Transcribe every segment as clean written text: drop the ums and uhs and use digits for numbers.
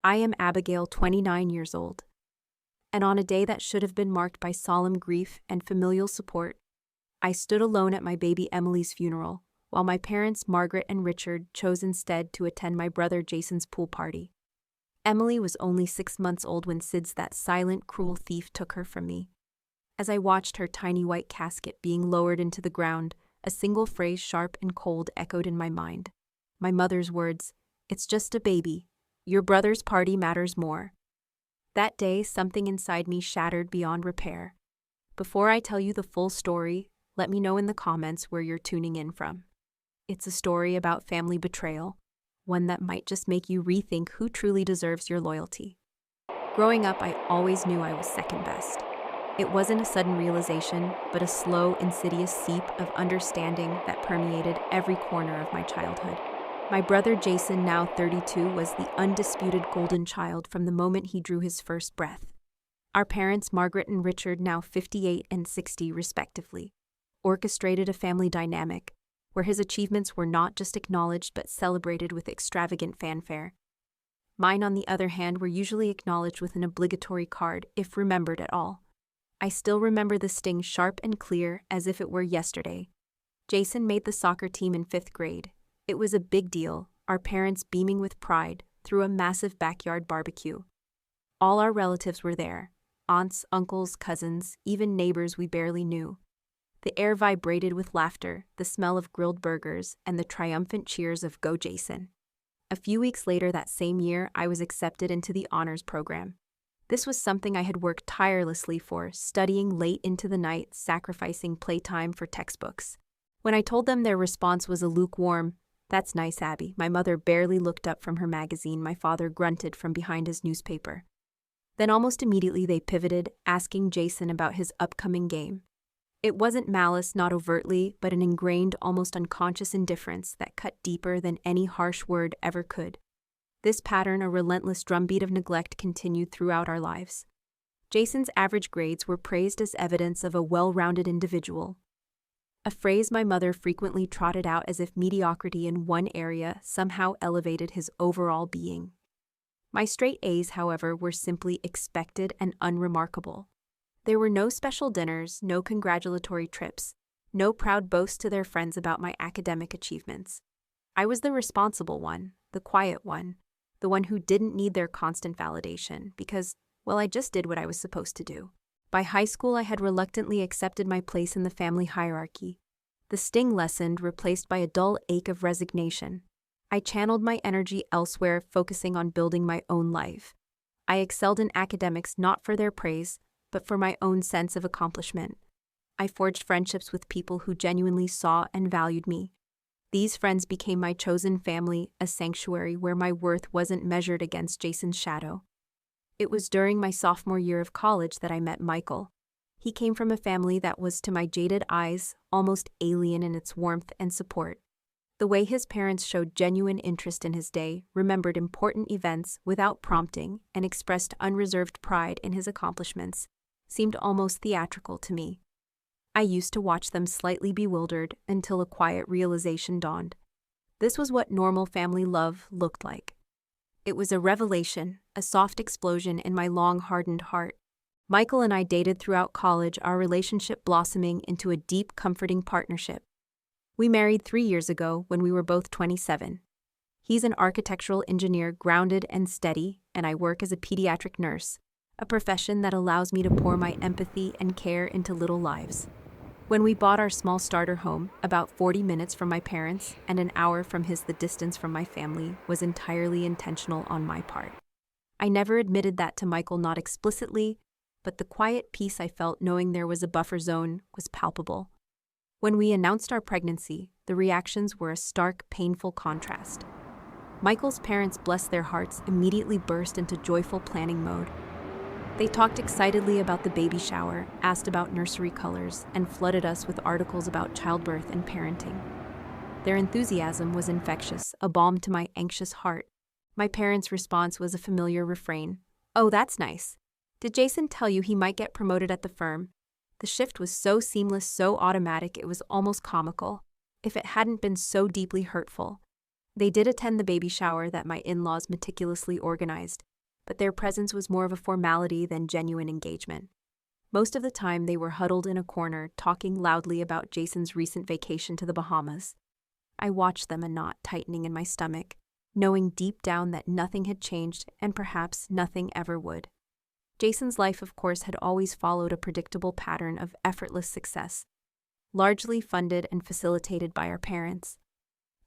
I am Abigail, 29 years old. And on a day that should have been marked by solemn grief and familial support, I stood alone at my baby Emily's funeral, while my parents, Margaret and Richard, chose instead to attend my brother Jason's pool party. Emily was only 6 months old when that silent, cruel thief took her from me. As I watched her tiny white casket being lowered into the ground, a single phrase sharp and cold echoed in my mind. My mother's words, "It's just a baby. Your brother's party matters more." That day, something inside me shattered beyond repair. Before I tell you the full story, let me know in the comments where you're tuning in from. It's a story about family betrayal, one that might just make you rethink who truly deserves your loyalty. Growing up, I always knew I was second best. It wasn't a sudden realization, but a slow, insidious seep of understanding that permeated every corner of my childhood. My brother Jason, now 32, was the undisputed golden child from the moment he drew his first breath. Our parents, Margaret and Richard, now 58 and 60 respectively, orchestrated a family dynamic where his achievements were not just acknowledged but celebrated with extravagant fanfare. Mine, on the other hand, were usually acknowledged with an obligatory card, if remembered at all. I still remember the sting sharp and clear as if it were yesterday. Jason made the soccer team in 5th grade. It was a big deal, our parents beaming with pride through a massive backyard barbecue. All our relatives were there, aunts, uncles, cousins, even neighbors we barely knew. The air vibrated with laughter, the smell of grilled burgers, and the triumphant cheers of "Go Jason." A few weeks later that same year, I was accepted into the honors program. This was something I had worked tirelessly for, studying late into the night, sacrificing playtime for textbooks. When I told them, their response was a lukewarm, "That's nice, Abby." My mother barely looked up from her magazine. My father grunted from behind his newspaper. Then almost immediately they pivoted, asking Jason about his upcoming game. It wasn't malice, not overtly, but an ingrained, almost unconscious indifference that cut deeper than any harsh word ever could. This pattern, a relentless drumbeat of neglect, continued throughout our lives. Jason's average grades were praised as evidence of a well-rounded individual, a phrase my mother frequently trotted out as if mediocrity in one area somehow elevated his overall being. My straight A's, however, were simply expected and unremarkable. There were no special dinners, no congratulatory trips, no proud boasts to their friends about my academic achievements. I was the responsible one, the quiet one, the one who didn't need their constant validation because, well, I just did what I was supposed to do. By high school, I had reluctantly accepted my place in the family hierarchy. The sting lessened, replaced by a dull ache of resignation. I channeled my energy elsewhere, focusing on building my own life. I excelled in academics not for their praise, but for my own sense of accomplishment. I forged friendships with people who genuinely saw and valued me. These friends became my chosen family, a sanctuary where my worth wasn't measured against Jason's shadow. It was during my sophomore year of college that I met Michael. He came from a family that was, to my jaded eyes, almost alien in its warmth and support. The way his parents showed genuine interest in his day, remembered important events without prompting, and expressed unreserved pride in his accomplishments, seemed almost theatrical to me. I used to watch them slightly bewildered until a quiet realization dawned. This was what normal family love looked like. It was a revelation, a soft explosion in my long-hardened heart. Michael and I dated throughout college, our relationship blossoming into a deep, comforting partnership. We married 3 years ago when we were both 27. He's an architectural engineer, grounded and steady, and I work as a pediatric nurse, a profession that allows me to pour my empathy and care into little lives. When we bought our small starter home, about 40 minutes from my parents and an hour from his, the distance from my family was entirely intentional on my part. I never admitted that to Michael, not explicitly, but the quiet peace I felt knowing there was a buffer zone was palpable. When we announced our pregnancy, the reactions were a stark, painful contrast. Michael's parents, bless their hearts, immediately burst into joyful planning mode. They talked excitedly about the baby shower, asked about nursery colors, and flooded us with articles about childbirth and parenting. Their enthusiasm was infectious, a balm to my anxious heart. My parents' response was a familiar refrain. "Oh, that's nice. Did Jason tell you he might get promoted at the firm?" The shift was so seamless, so automatic, it was almost comical, if it hadn't been so deeply hurtful. They did attend the baby shower that my in-laws meticulously organized, but their presence was more of a formality than genuine engagement. Most of the time, they were huddled in a corner, talking loudly about Jason's recent vacation to the Bahamas. I watched them, a knot tightening in my stomach, knowing deep down that nothing had changed and perhaps nothing ever would. Jason's life, of course, had always followed a predictable pattern of effortless success, largely funded and facilitated by our parents.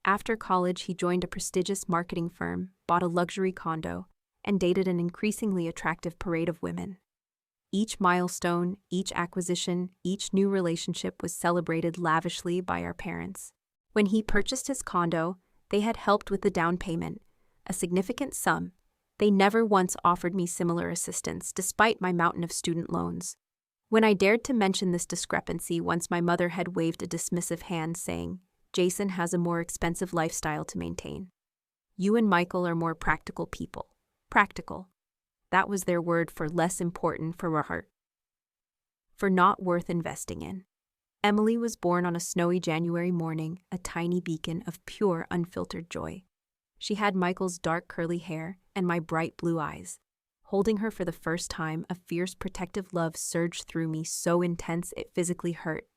After college, he joined a prestigious marketing firm, bought a luxury condo, and dated an increasingly attractive parade of women. Each milestone, each acquisition, each new relationship was celebrated lavishly by our parents. When he purchased his condo, they had helped with the down payment, a significant sum. They never once offered me similar assistance, despite my mountain of student loans. When I dared to mention this discrepancy, once my mother had waved a dismissive hand, saying, "Jason has a more expensive lifestyle to maintain. You and Michael are more practical people." Practical. That was their word for less important for our heart. For not worth investing in. Emily was born on a snowy January morning, a tiny beacon of pure, unfiltered joy. She had Michael's dark curly hair and my bright blue eyes. Holding her for the first time, a fierce protective love surged through me, so intense it physically hurt.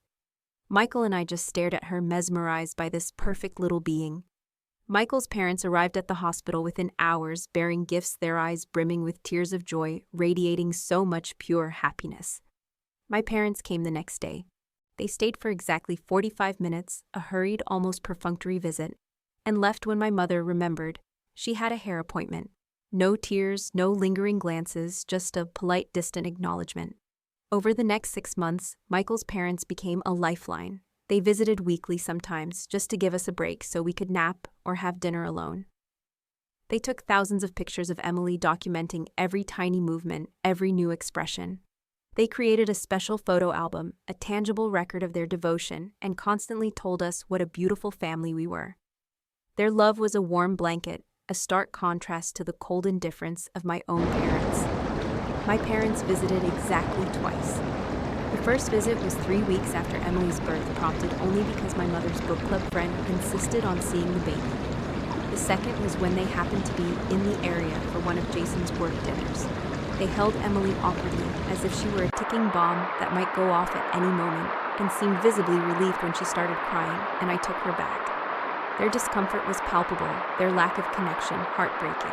Michael and I just stared at her, mesmerized by this perfect little being. Michael's parents arrived at the hospital within hours, bearing gifts, their eyes brimming with tears of joy, radiating so much pure happiness. My parents came the next day. They stayed for exactly 45 minutes, a hurried, almost perfunctory visit, and left when my mother remembered. She had a hair appointment. No tears, no lingering glances, just a polite, distant acknowledgement. Over the next 6 months, Michael's parents became a lifeline. They visited weekly sometimes, just to give us a break so we could nap or have dinner alone. They took thousands of pictures of Emily, documenting every tiny movement, every new expression. They created a special photo album, a tangible record of their devotion, and constantly told us what a beautiful family we were. Their love was a warm blanket, a stark contrast to the cold indifference of my own parents. My parents visited exactly twice. The first visit was 3 weeks after Emily's birth, prompted only because my mother's book club friend insisted on seeing the baby. The second was when they happened to be in the area for one of Jason's work dinners. They held Emily awkwardly, as if she were a ticking bomb that might go off at any moment, and seemed visibly relieved when she started crying, and I took her back. Their discomfort was palpable, their lack of connection heartbreaking.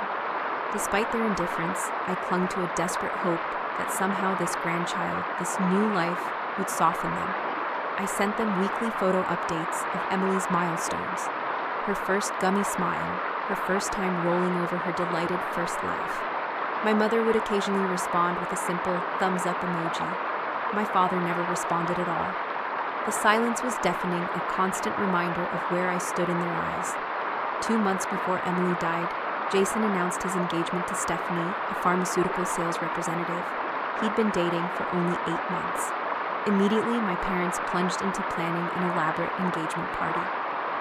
Despite their indifference, I clung to a desperate hope that somehow this grandchild, this new life, would soften them. I sent them weekly photo updates of Emily's milestones. Her first gummy smile, her first time rolling over her delighted first laugh. My mother would occasionally respond with a simple thumbs up emoji. My father never responded at all. The silence was deafening, a constant reminder of where I stood in their eyes. 2 months before Emily died, Jason announced his engagement to Stephanie, a pharmaceutical sales representative. He'd been dating for only 8 months. Immediately, my parents plunged into planning an elaborate engagement party.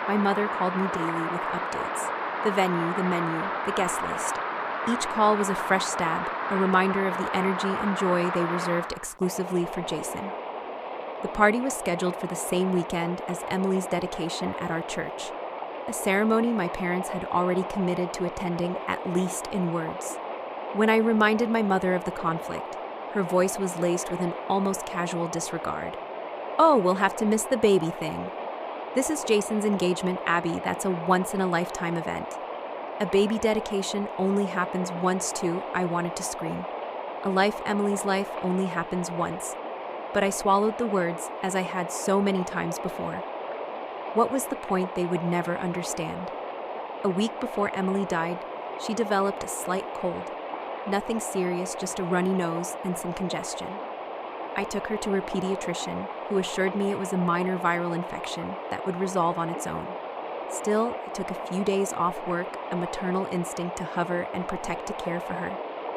My mother called me daily with updates: the venue, the menu, the guest list. Each call was a fresh stab, a reminder of the energy and joy they reserved exclusively for Jason. The party was scheduled for the same weekend as Emily's dedication at our church, a ceremony my parents had already committed to attending, at least in words. When I reminded my mother of the conflict, her voice was laced with an almost casual disregard. "Oh, we'll have to miss the baby thing. This is Jason's engagement, Abby. That's a once-in-a-lifetime event." A baby dedication only happens once too, I wanted to scream. A life, Emily's life, only happens once. But I swallowed the words, as I had so many times before. What was the point they would never understand? A week before Emily died, she developed a slight cold. Nothing serious, just a runny nose and some congestion. I took her to her pediatrician, who assured me it was a minor viral infection that would resolve on its own. Still, I took a few days off work, a maternal instinct to hover and protect, to care for her.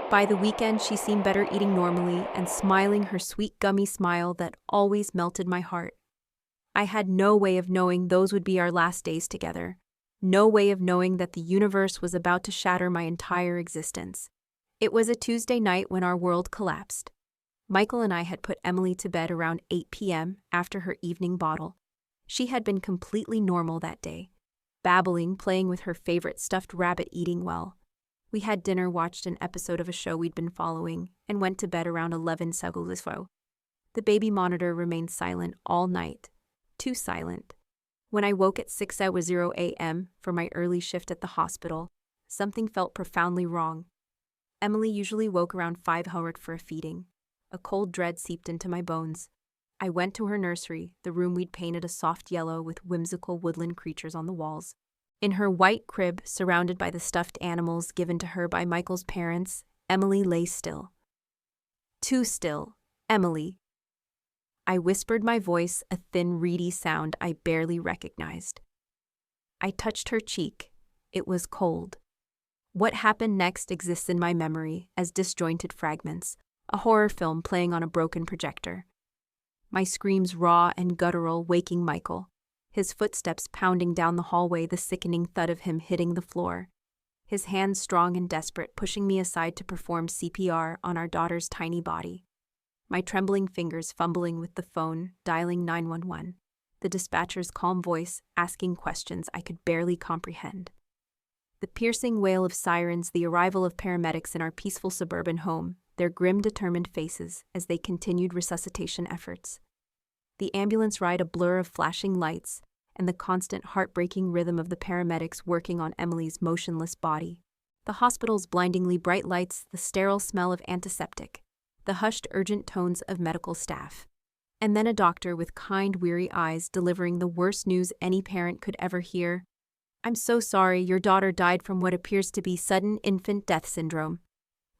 By the weekend, she seemed better, eating normally and smiling her sweet gummy smile that always melted my heart. I had no way of knowing those would be our last days together. No way of knowing that the universe was about to shatter my entire existence. It was a Tuesday night when our world collapsed. Michael and I had put Emily to bed around 8 p.m. after her evening bottle. She had been completely normal that day, babbling, playing with her favorite stuffed rabbit, eating well. We had dinner, watched an episode of a show we'd been following, and went to bed around 11 Segulisfo. The baby monitor remained silent all night. Too silent. When I woke at 6:00 a.m. for my early shift at the hospital, something felt profoundly wrong. Emily usually woke around 5:00 for a feeding. A cold dread seeped into my bones. I went to her nursery, the room we'd painted a soft yellow with whimsical woodland creatures on the walls. In her white crib, surrounded by the stuffed animals given to her by Michael's parents, Emily lay still. Too still. Emily. I whispered my voice, a thin, reedy sound I barely recognized. I touched her cheek. It was cold. What happened next exists in my memory as disjointed fragments, a horror film playing on a broken projector. My screams raw and guttural, waking Michael, his footsteps pounding down the hallway, the sickening thud of him hitting the floor, his hands strong and desperate, pushing me aside to perform CPR on our daughter's tiny body. My trembling fingers fumbling with the phone, dialing 911, the dispatcher's calm voice asking questions I could barely comprehend. The piercing wail of sirens, the arrival of paramedics in our peaceful suburban home, their grim, determined faces as they continued resuscitation efforts. The ambulance ride, a blur of flashing lights, and the constant heartbreaking rhythm of the paramedics working on Emily's motionless body. The hospital's blindingly bright lights, the sterile smell of antiseptic, the hushed, urgent tones of medical staff. And then a doctor with kind, weary eyes delivering the worst news any parent could ever hear. "I'm so sorry, your daughter died from what appears to be sudden infant death syndrome."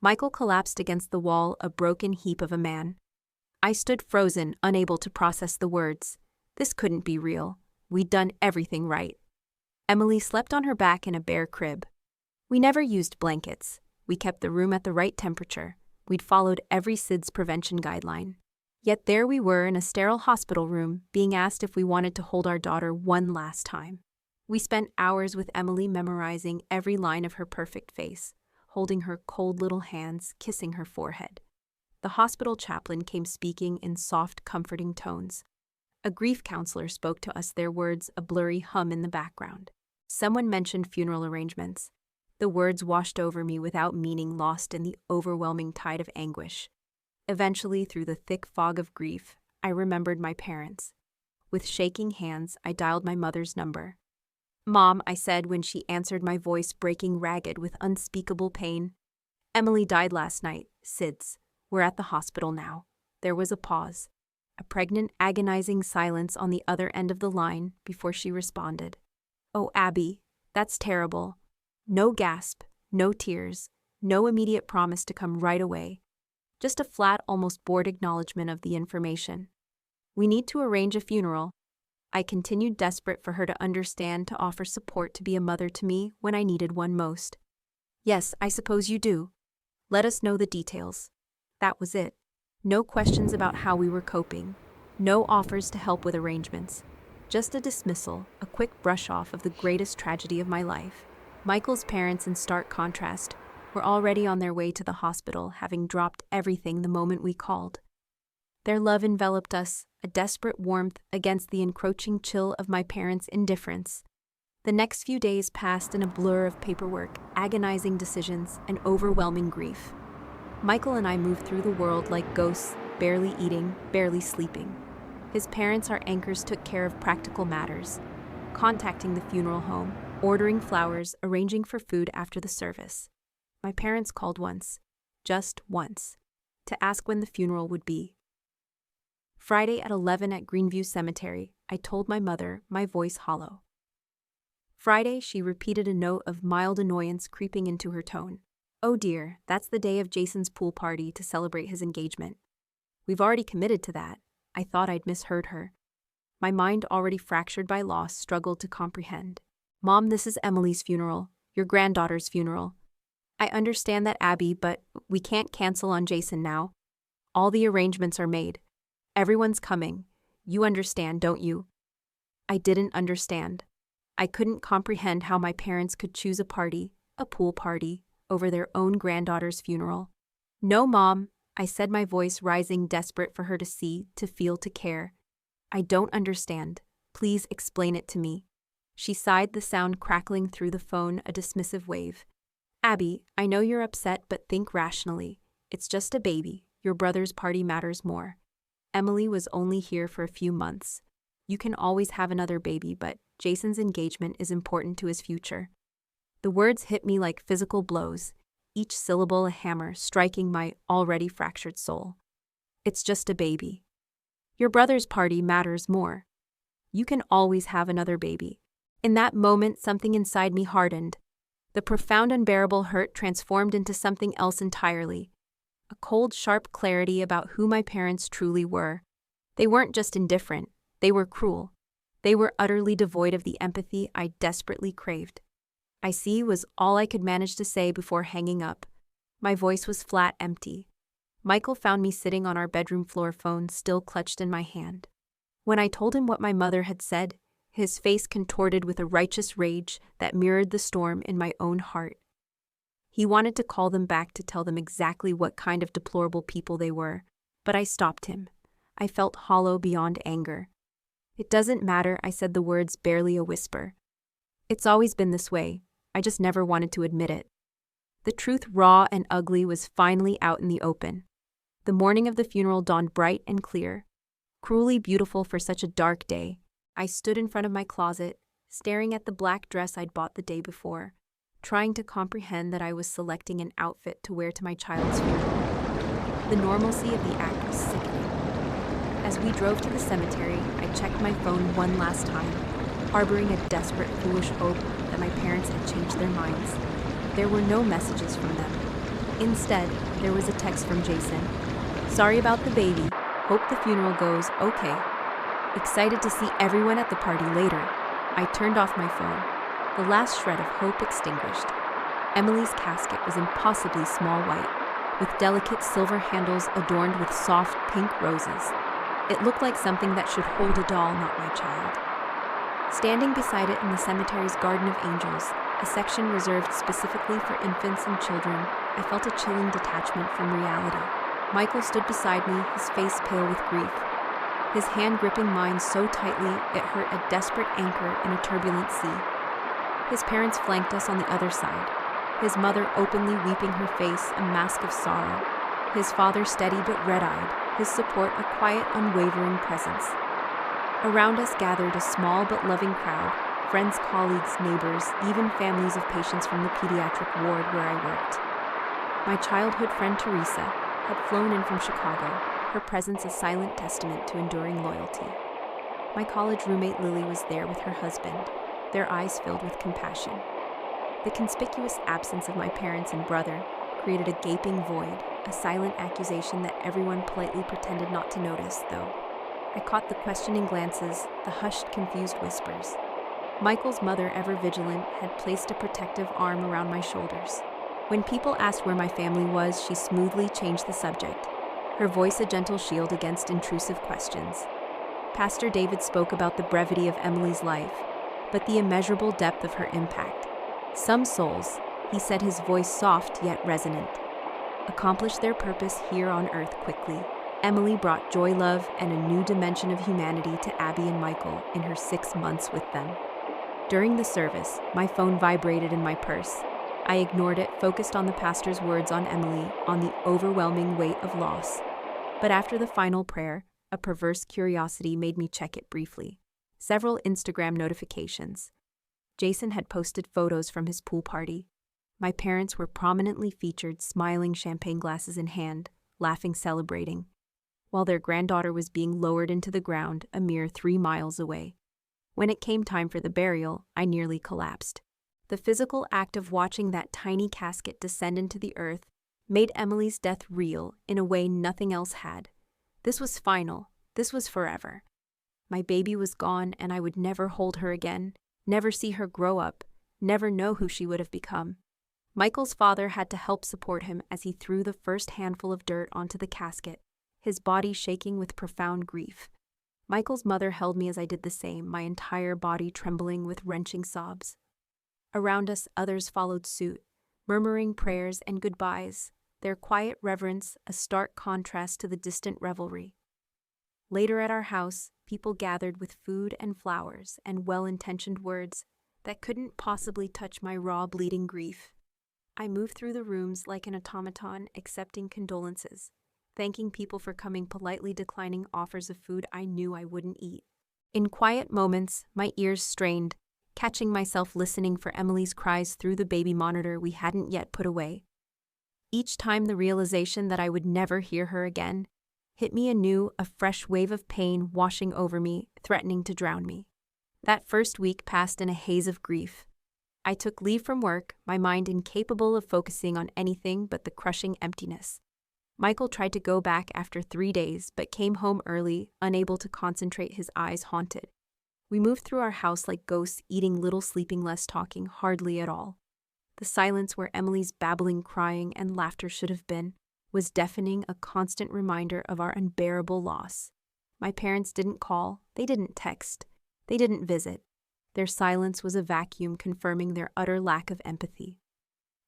Michael collapsed against the wall, a broken heap of a man. I stood frozen, unable to process the words. This couldn't be real. We'd done everything right. Emily slept on her back in a bare crib. We never used blankets. We kept the room at the right temperature. We'd followed every SIDS prevention guideline. Yet there we were in a sterile hospital room, being asked if we wanted to hold our daughter one last time. We spent hours with Emily memorizing every line of her perfect face, holding her cold little hands, kissing her forehead. The hospital chaplain came speaking in soft, comforting tones. A grief counselor spoke to us, their words a blurry hum in the background. Someone mentioned funeral arrangements. The words washed over me without meaning, lost in the overwhelming tide of anguish. Eventually, through the thick fog of grief, I remembered my parents. With shaking hands, I dialed my mother's number. "Mom," I said when she answered, my voice breaking ragged with unspeakable pain. "Emily died last night, SIDS. We're at the hospital now." There was a pause, a pregnant, agonizing silence on the other end of the line before she responded. "Oh, Abby, that's terrible." No gasp, no tears, no immediate promise to come right away. Just a flat, almost bored acknowledgement of the information. "We need to arrange a funeral." I continued, desperate for her to understand, to offer support, to be a mother to me when I needed one most. "Yes, I suppose you do. Let us know the details." That was it. No questions about how we were coping. No offers to help with arrangements. Just a dismissal, a quick brush off of the greatest tragedy of my life. Michael's parents, in stark contrast, were already on their way to the hospital, having dropped everything the moment we called. Their love enveloped us, a desperate warmth against the encroaching chill of my parents' indifference. The next few days passed in a blur of paperwork, agonizing decisions, and overwhelming grief. Michael and I moved through the world like ghosts, barely eating, barely sleeping. His parents, our anchors, took care of practical matters, contacting the funeral home, ordering flowers, arranging for food after the service. My parents called once, just once, to ask when the funeral would be. Friday at 11 at Greenview Cemetery, I told my mother, my voice hollow. Friday, she repeated, a note of mild annoyance creeping into her tone. "Oh dear, that's the day of Jason's pool party to celebrate his engagement. We've already committed to that." I thought I'd misheard her. My mind, already fractured by loss, struggled to comprehend. "Mom, this is Emily's funeral, your granddaughter's funeral. I understand that, Abby, but we can't cancel on Jason now. All the arrangements are made. Everyone's coming. You understand, don't you?" I didn't understand. I couldn't comprehend how my parents could choose a party, a pool party, over their own granddaughter's funeral. "No, Mom," I said, my voice rising, desperate for her to see, to feel, to care. "I don't understand. Please explain it to me." She sighed, the sound crackling through the phone, a dismissive wave. Abby, I know you're upset, but think rationally. It's just a baby. Your brother's party matters more. Emily was only here for a few months. You can always have another baby, but Jason's engagement is important to his future. The words hit me like physical blows, each syllable a hammer striking my already fractured soul. It's just a baby. Your brother's party matters more. You can always have another baby. In that moment, something inside me hardened. The profound, unbearable hurt transformed into something else entirely. A cold, sharp clarity about who my parents truly were. They weren't just indifferent, they were cruel. They were utterly devoid of the empathy I desperately craved. "I see" was all I could manage to say before hanging up. My voice was flat, empty. Michael found me sitting on our bedroom floor, phone still clutched in my hand. When I told him what my mother had said, his face contorted with a righteous rage that mirrored the storm in my own heart. He wanted to call them back to tell them exactly what kind of deplorable people they were, but I stopped him. I felt hollow beyond anger. "It doesn't matter," I said, the words barely a whisper. "It's always been this way. I just never wanted to admit it." The truth, raw and ugly, was finally out in the open. The morning of the funeral dawned bright and clear, cruelly beautiful for such a dark day. I stood in front of my closet, staring at the black dress I'd bought the day before, trying to comprehend that I was selecting an outfit to wear to my child's funeral. The normalcy of the act was sickening. As we drove to the cemetery, I checked my phone one last time, harboring a desperate, foolish hope that my parents had changed their minds. There were no messages from them. Instead, there was a text from Jason. "Sorry about the baby. Hope the funeral goes okay. Excited to see everyone at the party later." I turned off my phone. The last shred of hope extinguished. Emily's casket was impossibly small white, with delicate silver handles adorned with soft pink roses. It looked like something that should hold a doll, not my child. Standing beside it in the cemetery's Garden of Angels, a section reserved specifically for infants and children, I felt a chilling detachment from reality. Michael stood beside me, his face pale with grief. His hand gripping mine so tightly it hurt, a desperate anchor in a turbulent sea. His parents flanked us on the other side, his mother openly weeping, her face a mask of sorrow. His father steady but red-eyed, his support a quiet, unwavering presence. Around us gathered a small but loving crowd, friends, colleagues, neighbors, even families of patients from the pediatric ward where I worked. My childhood friend Teresa had flown in from Chicago, her presence a silent testament to enduring loyalty. My college roommate Lily was there with her husband, their eyes filled with compassion. The conspicuous absence of my parents and brother created a gaping void, a silent accusation that everyone politely pretended not to notice, though. I caught the questioning glances, the hushed, confused whispers. Michael's mother, ever vigilant, had placed a protective arm around my shoulders. When people asked where my family was, she smoothly changed the subject, her voice a gentle shield against intrusive questions. Pastor David spoke about the brevity of Emily's life, but the immeasurable depth of her impact. Some souls, he said, his voice soft yet resonant, accomplish their purpose here on earth quickly. Emily brought joy, love, and a new dimension of humanity to Abby and Michael in her 6 months with them. During the service, my phone vibrated in my purse. I ignored it, focused on the pastor's words on Emily, on the overwhelming weight of loss. But after the final prayer, a perverse curiosity made me check it briefly. Several Instagram notifications. Jason had posted photos from his pool party. My parents were prominently featured, smiling, champagne glasses in hand, laughing, celebrating, while their granddaughter was being lowered into the ground a mere 3 miles away. When it came time for the burial, I nearly collapsed. The physical act of watching that tiny casket descend into the earth made Emily's death real in a way nothing else had. This was final. This was forever. My baby was gone, and I would never hold her again, never see her grow up, never know who she would have become. Michael's father had to help support him as he threw the first handful of dirt onto the casket, his body shaking with profound grief. Michael's mother held me as I did the same, my entire body trembling with wrenching sobs. Around us, others followed suit, murmuring prayers and goodbyes, their quiet reverence a stark contrast to the distant revelry. Later at our house, people gathered with food and flowers and well-intentioned words that couldn't possibly touch my raw, bleeding grief. I moved through the rooms like an automaton, accepting condolences, thanking people for coming, politely declining offers of food I knew I wouldn't eat. In quiet moments, my ears strained, catching myself listening for Emily's cries through the baby monitor we hadn't yet put away. Each time the realization that I would never hear her again hit me anew, a fresh wave of pain washing over me, threatening to drown me. That first week passed in a haze of grief. I took leave from work, my mind incapable of focusing on anything but the crushing emptiness. Michael tried to go back after 3 days, but came home early, unable to concentrate, his eyes haunted. We moved through our house like ghosts, eating little, sleeping less, talking hardly at all. The silence where Emily's babbling, crying, and laughter should have been was deafening, a constant reminder of our unbearable loss. My parents didn't call, they didn't text, they didn't visit. Their silence was a vacuum confirming their utter lack of empathy.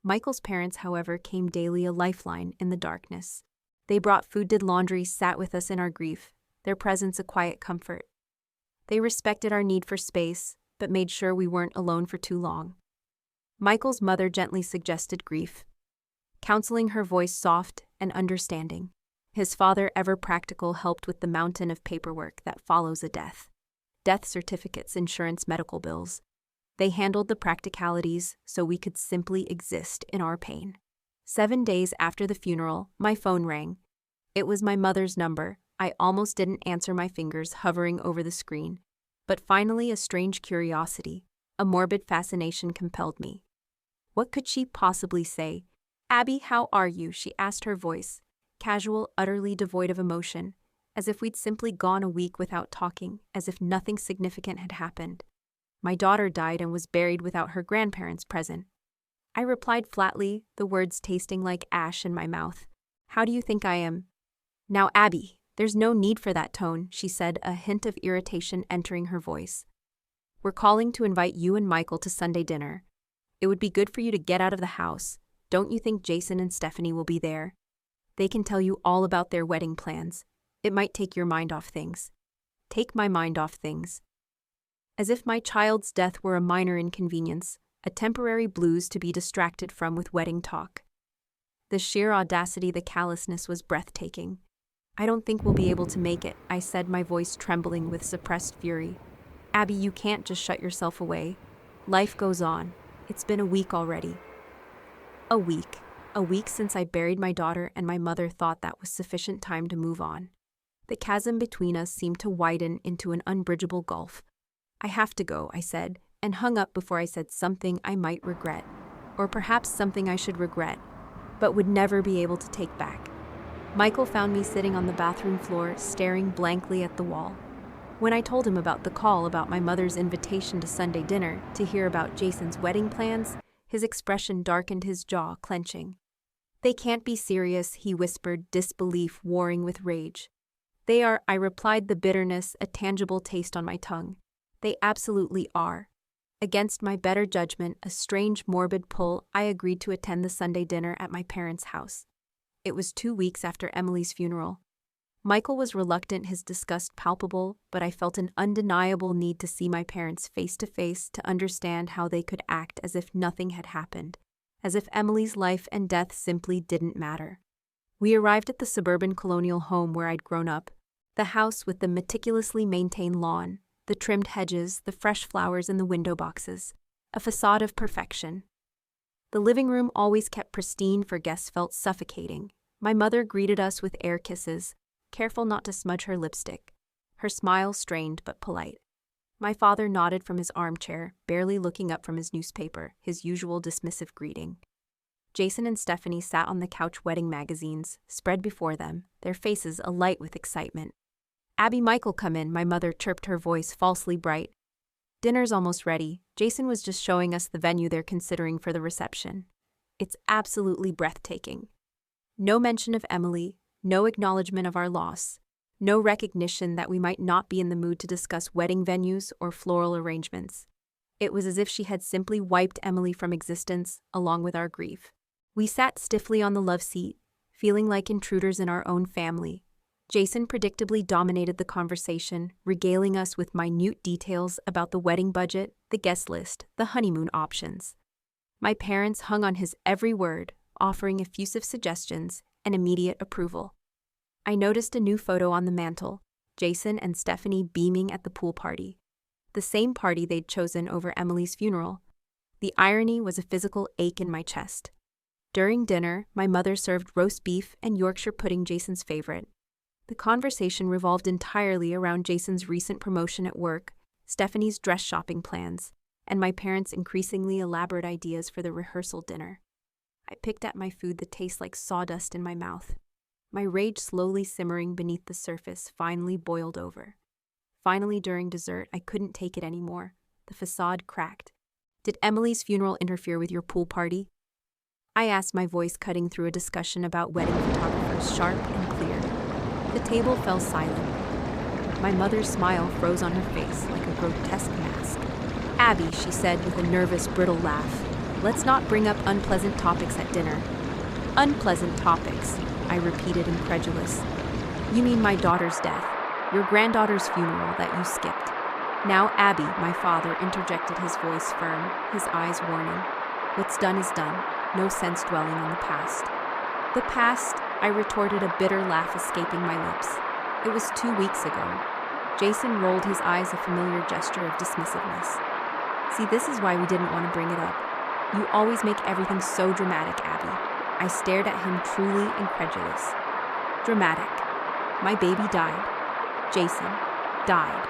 Michael's parents, however, came daily, a lifeline in the darkness. They brought food, did laundry, sat with us in our grief, their presence a quiet comfort. They respected our need for space, but made sure we weren't alone for too long. Michael's mother gently suggested grief, counseling, her voice soft and understanding. His father, ever practical, helped with the mountain of paperwork that follows a death. Death certificates, insurance, medical bills. They handled the practicalities so we could simply exist in our pain. 7 days after the funeral, my phone rang. It was my mother's number. I almost didn't answer, my fingers hovering over the screen. But finally, a strange curiosity, a morbid fascination compelled me. What could she possibly say? "Abby, how are you?" she asked, her voice casual, utterly devoid of emotion, as if we'd simply gone a week without talking, as if nothing significant had happened. My daughter died and was buried without her grandparents present. I replied flatly, the words tasting like ash in my mouth. "How do you think I am?" "Now, Abby, there's no need for that tone," she said, a hint of irritation entering her voice. "We're calling to invite you and Michael to Sunday dinner. It would be good for you to get out of the house. Don't you think Jason and Stephanie will be there? They can tell you all about their wedding plans. It might take your mind off things." Take my mind off things. As if my child's death were a minor inconvenience, a temporary blues to be distracted from with wedding talk. The sheer audacity, the callousness was breathtaking. "I don't think we'll be able to make it," I said, my voice trembling with suppressed fury. "Abby, you can't just shut yourself away. Life goes on. It's been a week already." A week. A week since I buried my daughter, and my mother thought that was sufficient time to move on. The chasm between us seemed to widen into an unbridgeable gulf. "I have to go," I said, and hung up before I said something I might regret, or perhaps something I should regret, but would never be able to take back. Michael found me sitting on the bathroom floor, staring blankly at the wall. When I told him about the call, about my mother's invitation to Sunday dinner, to hear about Jason's wedding plans, his expression darkened, his jaw clenching. "They can't be serious," he whispered, disbelief warring with rage. "They are," I replied, the bitterness a tangible taste on my tongue. "They absolutely are." Against my better judgment, a strange, morbid pull, I agreed to attend the Sunday dinner at my parents' house. It was 2 weeks after Emily's funeral. Michael was reluctant, his disgust palpable, but I felt an undeniable need to see my parents face to face, to understand how they could act as if nothing had happened, as if Emily's life and death simply didn't matter. We arrived at the suburban colonial home where I'd grown up, the house with the meticulously maintained lawn, the trimmed hedges, the fresh flowers in the window boxes, a facade of perfection. The living room, always kept pristine for guests, felt suffocating. My mother greeted us with air kisses, careful not to smudge her lipstick, her smile strained but polite. My father nodded from his armchair, barely looking up from his newspaper, his usual dismissive greeting. Jason and Stephanie sat on the couch, wedding magazines spread before them, their faces alight with excitement. "Abby, Michael, come in," my mother chirped, her voice falsely bright. "Dinner's almost ready. Jason was just showing us the venue they're considering for the reception. It's absolutely breathtaking. No mention of Emily, no acknowledgement of our loss, no recognition that we might not be in the mood to discuss wedding venues or floral arrangements. It was as if she had simply wiped Emily from existence, along with our grief. We sat stiffly on the love seat, feeling like intruders in our own family. Jason predictably dominated the conversation, regaling us with minute details about the wedding budget, the guest list, the honeymoon options. My parents hung on his every word, offering effusive suggestions and immediate approval. I noticed a new photo on the mantle, Jason and Stephanie beaming at the pool party. The same party they'd chosen over Emily's funeral. The irony was a physical ache in my chest. During dinner, my mother served roast beef and Yorkshire pudding, Jason's favorite. The conversation revolved entirely around Jason's recent promotion at work, Stephanie's dress shopping plans, and my parents' increasingly elaborate ideas for the rehearsal dinner. I picked at my food that tastes like sawdust in my mouth. My rage slowly simmering beneath the surface finally boiled over. Finally, during dessert, I couldn't take it anymore. The facade cracked. Did Emily's funeral interfere with your pool party? I asked, my voice cutting through a discussion about wedding photographers, sharp and clear. The table fell silent. My mother's smile froze on her face like a grotesque mask. Abby, she said with a nervous, brittle laugh, let's not bring up unpleasant topics at dinner. Unpleasant topics, I repeated, incredulous. You mean my daughter's death, your granddaughter's funeral that you skipped. Now, Abby, my father interjected, his voice firm, his eyes warning. What's done is done. No sense dwelling on the past. The past, I retorted, a bitter laugh escaping my lips. It was 2 weeks ago. Jason rolled his eyes, a familiar gesture of dismissiveness. See, this is why we didn't want to bring it up. You always make everything so dramatic, Abby. I stared at him, truly incredulous. Dramatic. My baby died. Jason died.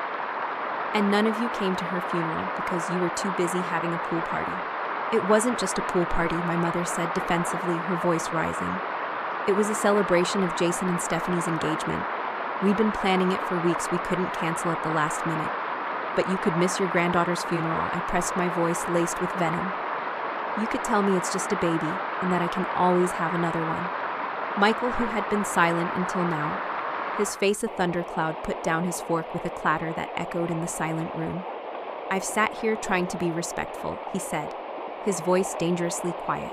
And none of you came to her funeral because you were too busy having a pool party. It wasn't just a pool party, my mother said defensively, her voice rising. It was a celebration of Jason and Stephanie's engagement. We'd been planning it for weeks. We couldn't cancel at the last minute. But you could miss your granddaughter's funeral, I pressed, my voice laced with venom. You could tell me it's just a baby and that I can always have another one. Michael, who had been silent until now, his face a thundercloud, put down his fork with a clatter that echoed in the silent room. I've sat here trying to be respectful, he said, his voice dangerously quiet.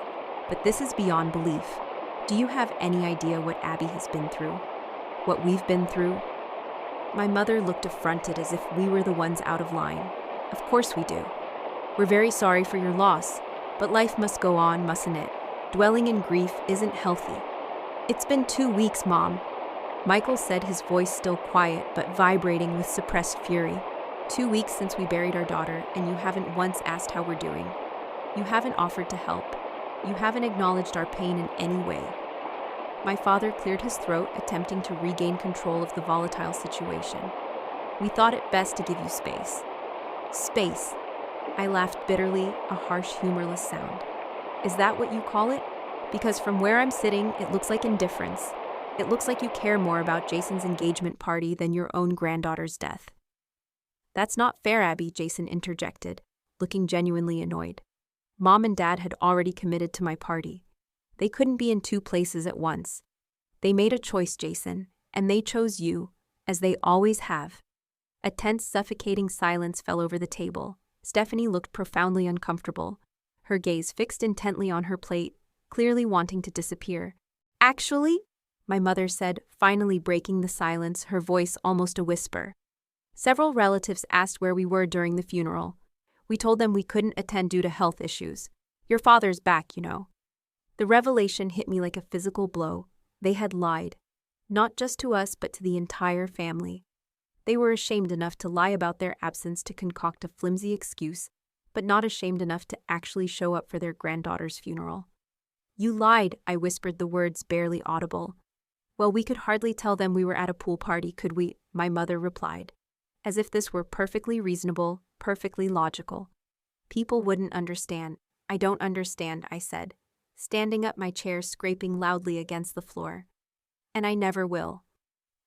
But this is beyond belief. Do you have any idea what Abby has been through? What we've been through? My mother looked affronted, as if we were the ones out of line. Of course we do. We're very sorry for your loss, but life must go on, mustn't it? Dwelling in grief isn't healthy. It's been 2 weeks, Mom. Michael said, his voice still quiet but vibrating with suppressed fury. 2 weeks since we buried our daughter, and you haven't once asked how we're doing. You haven't offered to help. You haven't acknowledged our pain in any way. My father cleared his throat, attempting to regain control of the volatile situation. We thought it best to give you space. Space. I laughed bitterly, a harsh, humorless sound. Is that what you call it? Because from where I'm sitting, it looks like indifference. It looks like you care more about Jason's engagement party than your own granddaughter's death. That's not fair, Abby, Jason interjected, looking genuinely annoyed. Mom and Dad had already committed to my party. They couldn't be in 2 places at once. They made a choice, Jason, and they chose you, as they always have. A tense, suffocating silence fell over the table. Stephanie looked profoundly uncomfortable, her gaze fixed intently on her plate, clearly wanting to disappear. Actually, my mother said, finally breaking the silence, her voice almost a whisper. Several relatives asked where we were during the funeral. We told them we couldn't attend due to health issues. Your father's back, you know. The revelation hit me like a physical blow. They had lied. Not just to us, but to the entire family. They were ashamed enough to lie about their absence to concoct a flimsy excuse, but not ashamed enough to actually show up for their granddaughter's funeral. You lied, I whispered, the words barely audible. Well, we could hardly tell them we were at a pool party, could we? My mother replied, as if this were perfectly reasonable, perfectly logical. People wouldn't understand. I don't understand, I said, standing up, my chair scraping loudly against the floor. And I never will.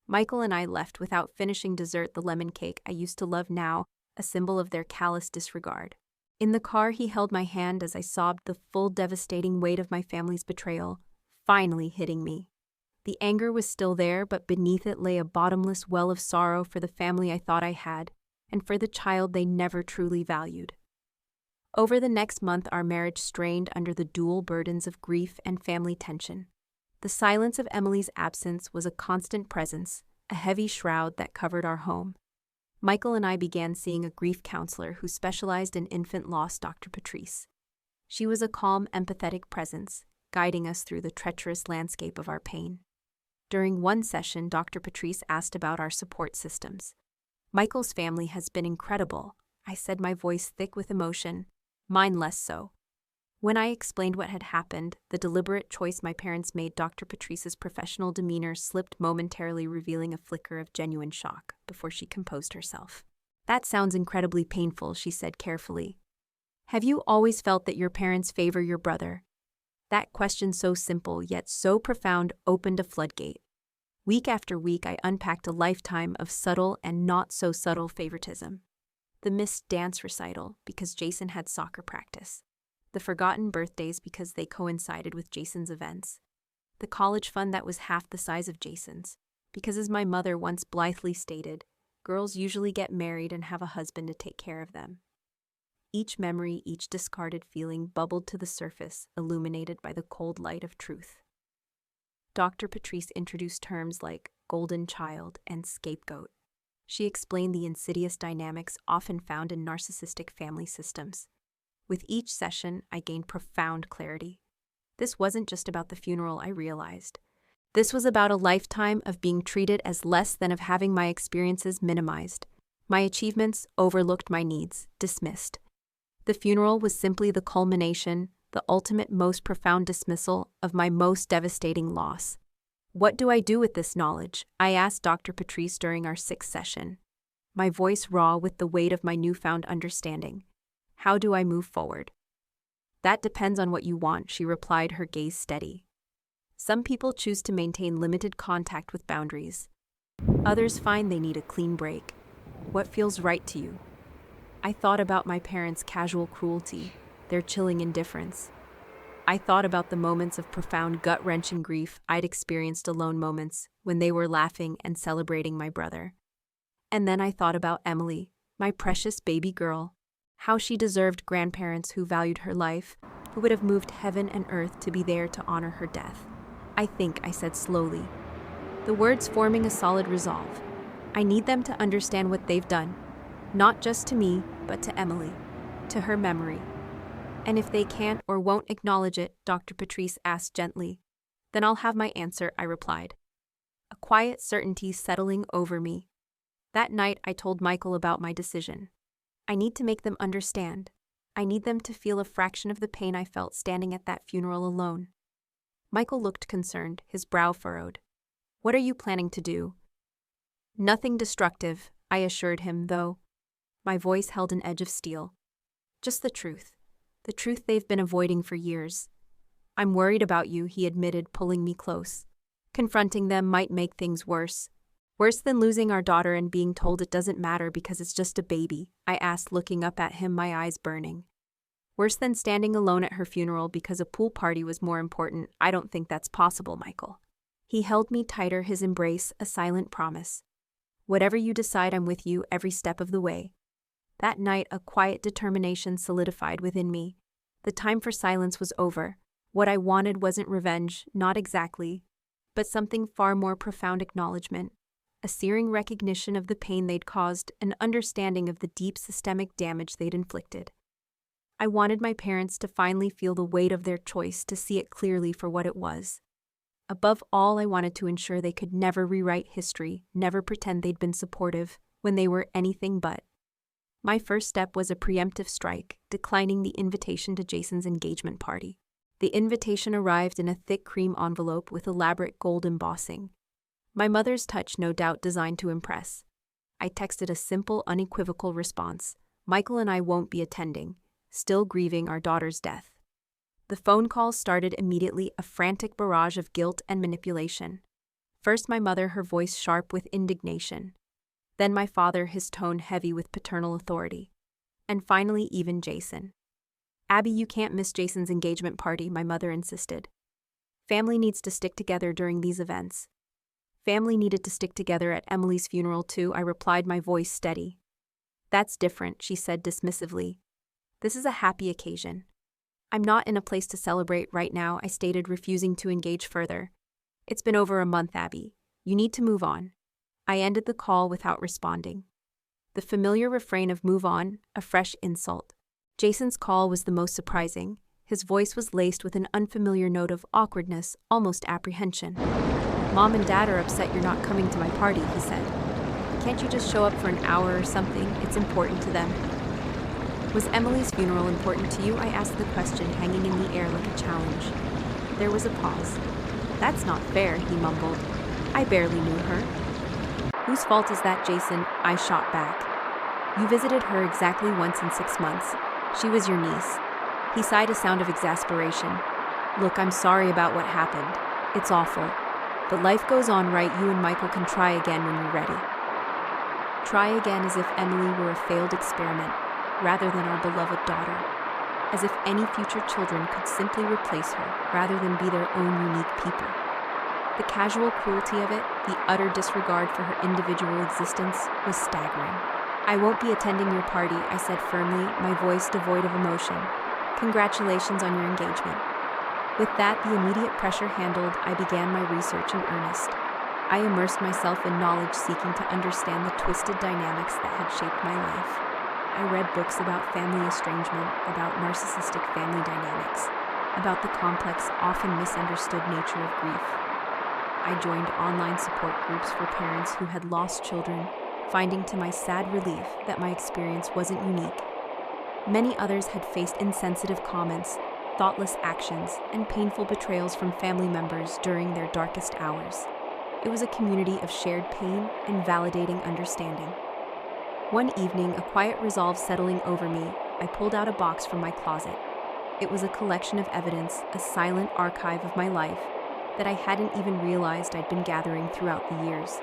Michael and I left without finishing dessert, the lemon cake I used to love, now a symbol of their callous disregard. In the car, he held my hand as I sobbed, the full devastating weight of my family's betrayal finally hitting me. The anger was still there, but beneath it lay a bottomless well of sorrow for the family I thought I had, and for the child they never truly valued. Over the next month, our marriage strained under the dual burdens of grief and family tension. The silence of Emily's absence was a constant presence, a heavy shroud that covered our home. Michael and I began seeing a grief counselor who specialized in infant loss, Dr. Patrice. She was a calm, empathetic presence, guiding us through the treacherous landscape of our pain. During one session, Dr. Patrice asked about our support systems. "Michael's family has been incredible," I said, my voice thick with emotion, mine less so. When I explained what had happened, the deliberate choice my parents made, Dr. Patrice's professional demeanor slipped, momentarily revealing a flicker of genuine shock before she composed herself. "That sounds incredibly painful," she said carefully. "Have you always felt that your parents favor your brother?" That question, so simple yet so profound, opened a floodgate. Week after week, I unpacked a lifetime of subtle and not-so-subtle favoritism. The missed dance recital because Jason had soccer practice. The forgotten birthdays because they coincided with Jason's events. The college fund that was half the size of Jason's, because as my mother once blithely stated, girls usually get married and have a husband to take care of them. Each memory, each discarded feeling bubbled to the surface, illuminated by the cold light of truth. Dr. Patrice introduced terms like golden child and scapegoat. She explained the insidious dynamics often found in narcissistic family systems. With each session, I gained profound clarity. This wasn't just about the funeral, I realized. This was about a lifetime of being treated as less than, of having my experiences minimized. My achievements overlooked, my needs dismissed. The funeral was simply the culmination, the ultimate, most profound dismissal of my most devastating loss. "What do I do with this knowledge?" I asked Dr. Patrice during our 6th session, my voice raw with the weight of my newfound understanding. "How do I move forward?" "That depends on what you want," she replied, her gaze steady. "Some people choose to maintain limited contact with boundaries. Others find they need a clean break. What feels right to you?" I thought about my parents' casual cruelty, their chilling indifference. I thought about the moments of profound, gut-wrenching grief I'd experienced alone, moments when they were laughing and celebrating my brother. And then I thought about Emily, my precious baby girl, how she deserved grandparents who valued her life, who would have moved heaven and earth to be there to honor her death. "I think," I said slowly, the words forming a solid resolve, "I need them to understand what they've done, not just to me, but to Emily, to her memory." "And if they can't or won't acknowledge it," Dr. Patrice asked gently, "then I'll have my answer," I replied, a quiet certainty settling over me. That night, I told Michael about my decision. I need to make them understand. I need them to feel a fraction of the pain I felt standing at that funeral alone. Michael looked concerned, his brow furrowed. "What are you planning to do?" "Nothing destructive," I assured him, though my voice held an edge of steel. "Just the truth they've been avoiding for years." "I'm worried about you," he admitted, pulling me close. "Confronting them might make things worse. Worse than losing our daughter and being told it doesn't matter because it's just a baby," I asked, looking up at him, my eyes burning. "Worse than standing alone at her funeral because a pool party was more important. I don't think that's possible, Michael." He held me tighter, his embrace a silent promise. "Whatever you decide, I'm with you every step of the way." That night, a quiet determination solidified within me. The time for silence was over. What I wanted wasn't revenge, not exactly, but something far more profound: acknowledgement. A searing recognition of the pain they'd caused, an understanding of the deep systemic damage they'd inflicted. I wanted my parents to finally feel the weight of their choice, to see it clearly for what it was. Above all, I wanted to ensure they could never rewrite history, never pretend they'd been supportive when they were anything but. My first step was a preemptive strike, declining the invitation to Jason's engagement party. The invitation arrived in a thick cream envelope with elaborate gold embossing. My mother's touch, no doubt designed to impress. I texted a simple, unequivocal response: "Michael and I won't be attending, still grieving our daughter's death." The phone calls started immediately, a frantic barrage of guilt and manipulation. First my mother, her voice sharp with indignation. Then my father, his tone heavy with paternal authority. And finally, even Jason. "Abby, you can't miss Jason's engagement party," my mother insisted. "Family needs to stick together during these events." "Family needed to stick together at Emily's funeral too," I replied, my voice steady. "That's different," she said dismissively. "This is a happy occasion." "I'm not in a place to celebrate right now," I stated, refusing to engage further. "It's been over a month, Abby. You need to move on." I ended the call without responding. The familiar refrain of "move on," a fresh insult. Jason's call was the most surprising. His voice was laced with an unfamiliar note of awkwardness, almost apprehension. "Mom and Dad are upset you're not coming to my party," he said. "Can't you just show up for an hour or something? It's important to them." "Was Emily's funeral important to you?" I asked the question, hanging in the air like a challenge. There was a pause. "That's not fair," he mumbled. "I barely knew her." "Whose fault is that, Jason?" I shot back. "You visited her exactly once in 6 months. She was your niece." He sighed a sound of exasperation. "Look, I'm sorry about what happened. It's awful. But life goes on, right? You and Michael can try again when you're ready." Try again, as if Emily were a failed experiment, rather than our beloved daughter. As if any future children could simply replace her, rather than be their own unique people. The casual cruelty of it, the utter disregard for her individual existence, was staggering. "I won't be attending your party," I said firmly, my voice devoid of emotion. "Congratulations on your engagement." With that, the immediate pressure handled, I began my research in earnest. I immersed myself in knowledge, seeking to understand the twisted dynamics that had shaped my life. I read books about family estrangement, about narcissistic family dynamics, about the complex, often misunderstood nature of grief. I joined online support groups for parents who had lost children, finding to my sad relief that my experience wasn't unique. Many others had faced insensitive comments, thoughtless actions, and painful betrayals from family members during their darkest hours. It was a community of shared pain and validating understanding. One evening, a quiet resolve settling over me, I pulled out a box from my closet. It was a collection of evidence, a silent archive of my life that I hadn't even realized I'd been gathering throughout the years.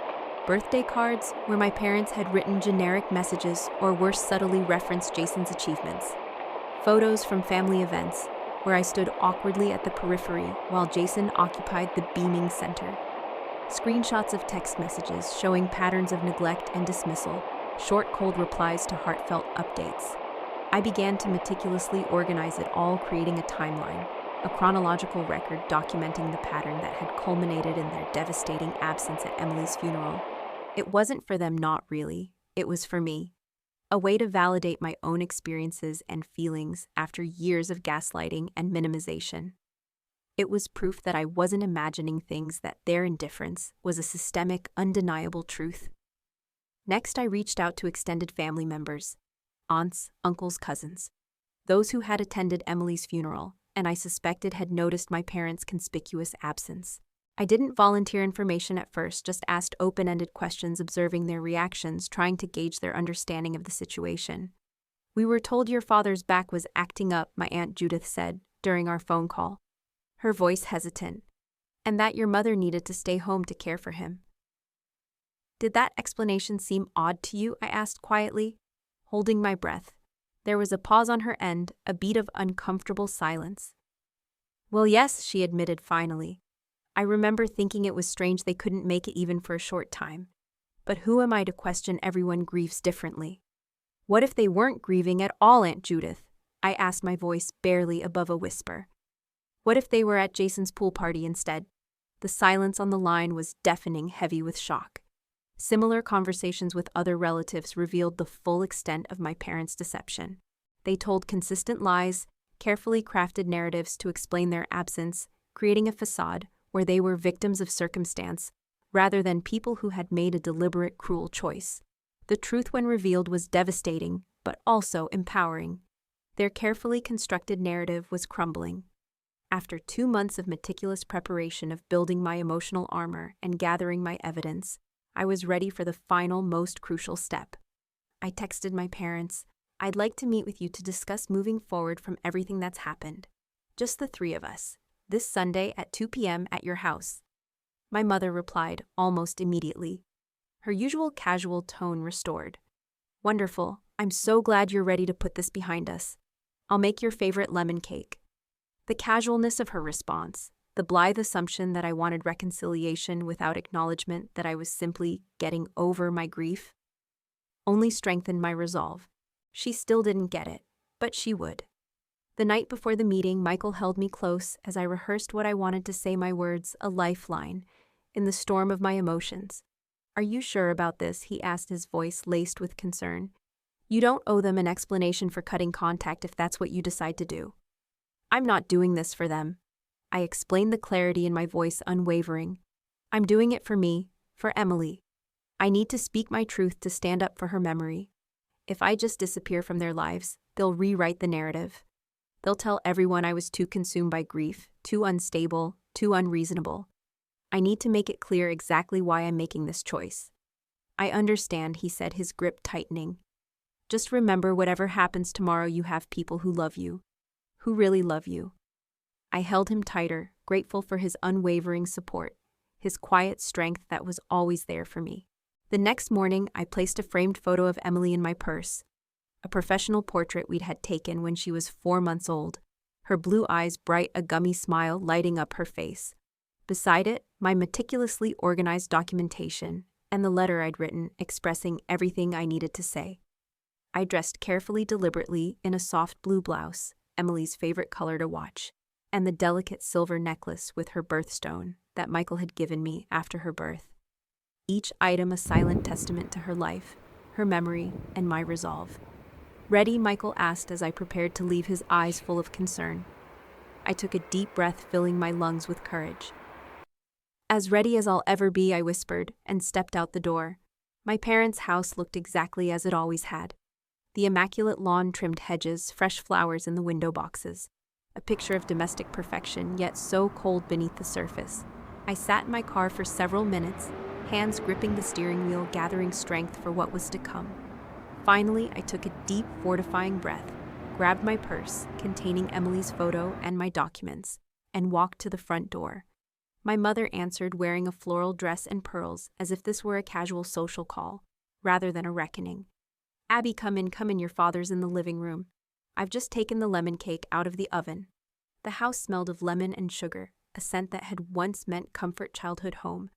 Birthday cards, where my parents had written generic messages or worse, subtly referenced Jason's achievements. Photos from family events, where I stood awkwardly at the periphery while Jason occupied the beaming center. Screenshots of text messages showing patterns of neglect and dismissal, short, cold replies to heartfelt updates. I began to meticulously organize it all, creating a timeline, a chronological record documenting the pattern that had culminated in their devastating absence at Emily's funeral. It wasn't for them, not really. It was for me. A way to validate my own experiences and feelings after years of gaslighting and minimization. It was proof that I wasn't imagining things, that their indifference was a systemic, undeniable truth. Next, I reached out to extended family members, aunts, uncles, cousins, those who had attended Emily's funeral, and I suspected had noticed my parents' conspicuous absence. I didn't volunteer information at first, just asked open-ended questions, observing their reactions, trying to gauge their understanding of the situation. "We were told your father's back was acting up," my Aunt Judith said during our phone call, her voice hesitant, "and that your mother needed to stay home to care for him." "Did that explanation seem odd to you?" I asked quietly, holding my breath. There was a pause on her end, a beat of uncomfortable silence. "Well, yes," she admitted finally. "I remember thinking it was strange they couldn't make it even for a short time. But who am I to question everyone grieves differently?" "What if they weren't grieving at all, Aunt Judith?" I asked, my voice barely above a whisper. "What if they were at Jason's pool party instead?" The silence on the line was deafening, heavy with shock. Similar conversations with other relatives revealed the full extent of my parents' deception. They told consistent lies, carefully crafted narratives to explain their absence, creating a facade where they were victims of circumstance, rather than people who had made a deliberate, cruel choice. The truth, when revealed, was devastating, but also empowering. Their carefully constructed narrative was crumbling. After 2 months of meticulous preparation, of building my emotional armor and gathering my evidence, I was ready for the final, most crucial step. I texted my parents, "I'd like to meet with you to discuss moving forward from everything that's happened. Just the 3 of us. This Sunday at 2 p.m. at your house." My mother replied almost immediately, her usual casual tone restored. "Wonderful. I'm so glad you're ready to put this behind us. I'll make your favorite lemon cake." The casualness of her response, the blithe assumption that I wanted reconciliation without acknowledgement that I was simply getting over my grief, only strengthened my resolve. She still didn't get it, but she would. The night before the meeting, Michael held me close as I rehearsed what I wanted to say, my words, a lifeline, in the storm of my emotions. "Are you sure about this?" he asked, his voice laced with concern. "You don't owe them an explanation for cutting contact if that's what you decide to do." I'm not doing this for them. I explained, the clarity in my voice unwavering. I'm doing it for me, for Emily. I need to speak my truth to stand up for her memory. If I just disappear from their lives, they'll rewrite the narrative. They'll tell everyone I was too consumed by grief, too unstable, too unreasonable. I need to make it clear exactly why I'm making this choice. I understand, he said, his grip tightening. Just remember, whatever happens tomorrow, you have people who love you, who really love you. I held him tighter, grateful for his unwavering support, his quiet strength that was always there for me. The next morning, I placed a framed photo of Emily in my purse, a professional portrait we'd had taken when she was 4 months old, her blue eyes bright, a gummy smile lighting up her face. Beside it, my meticulously organized documentation and the letter I'd written expressing everything I needed to say. I dressed carefully, deliberately, in a soft blue blouse, Emily's favorite color to watch, and the delicate silver necklace with her birthstone that Michael had given me after her birth. Each item a silent testament to her life, her memory, and my resolve. "Ready?" Michael asked as I prepared to leave, his eyes full of concern. I took a deep breath, filling my lungs with courage. "As ready as I'll ever be," I whispered, and stepped out the door. My parents' house looked exactly as it always had. The immaculate lawn, trimmed hedges, fresh flowers in the window boxes. A picture of domestic perfection, yet so cold beneath the surface. I sat in my car for several minutes, hands gripping the steering wheel, gathering strength for what was to come. Finally, I took a deep, fortifying breath, grabbed my purse containing Emily's photo and my documents, and walked to the front door. My mother answered, wearing a floral dress and pearls, as if this were a casual social call, rather than a reckoning. "Abby, come in, your father's in the living room. I've just taken the lemon cake out of the oven." The house smelled of lemon and sugar, a scent that had once meant comfort, childhood home,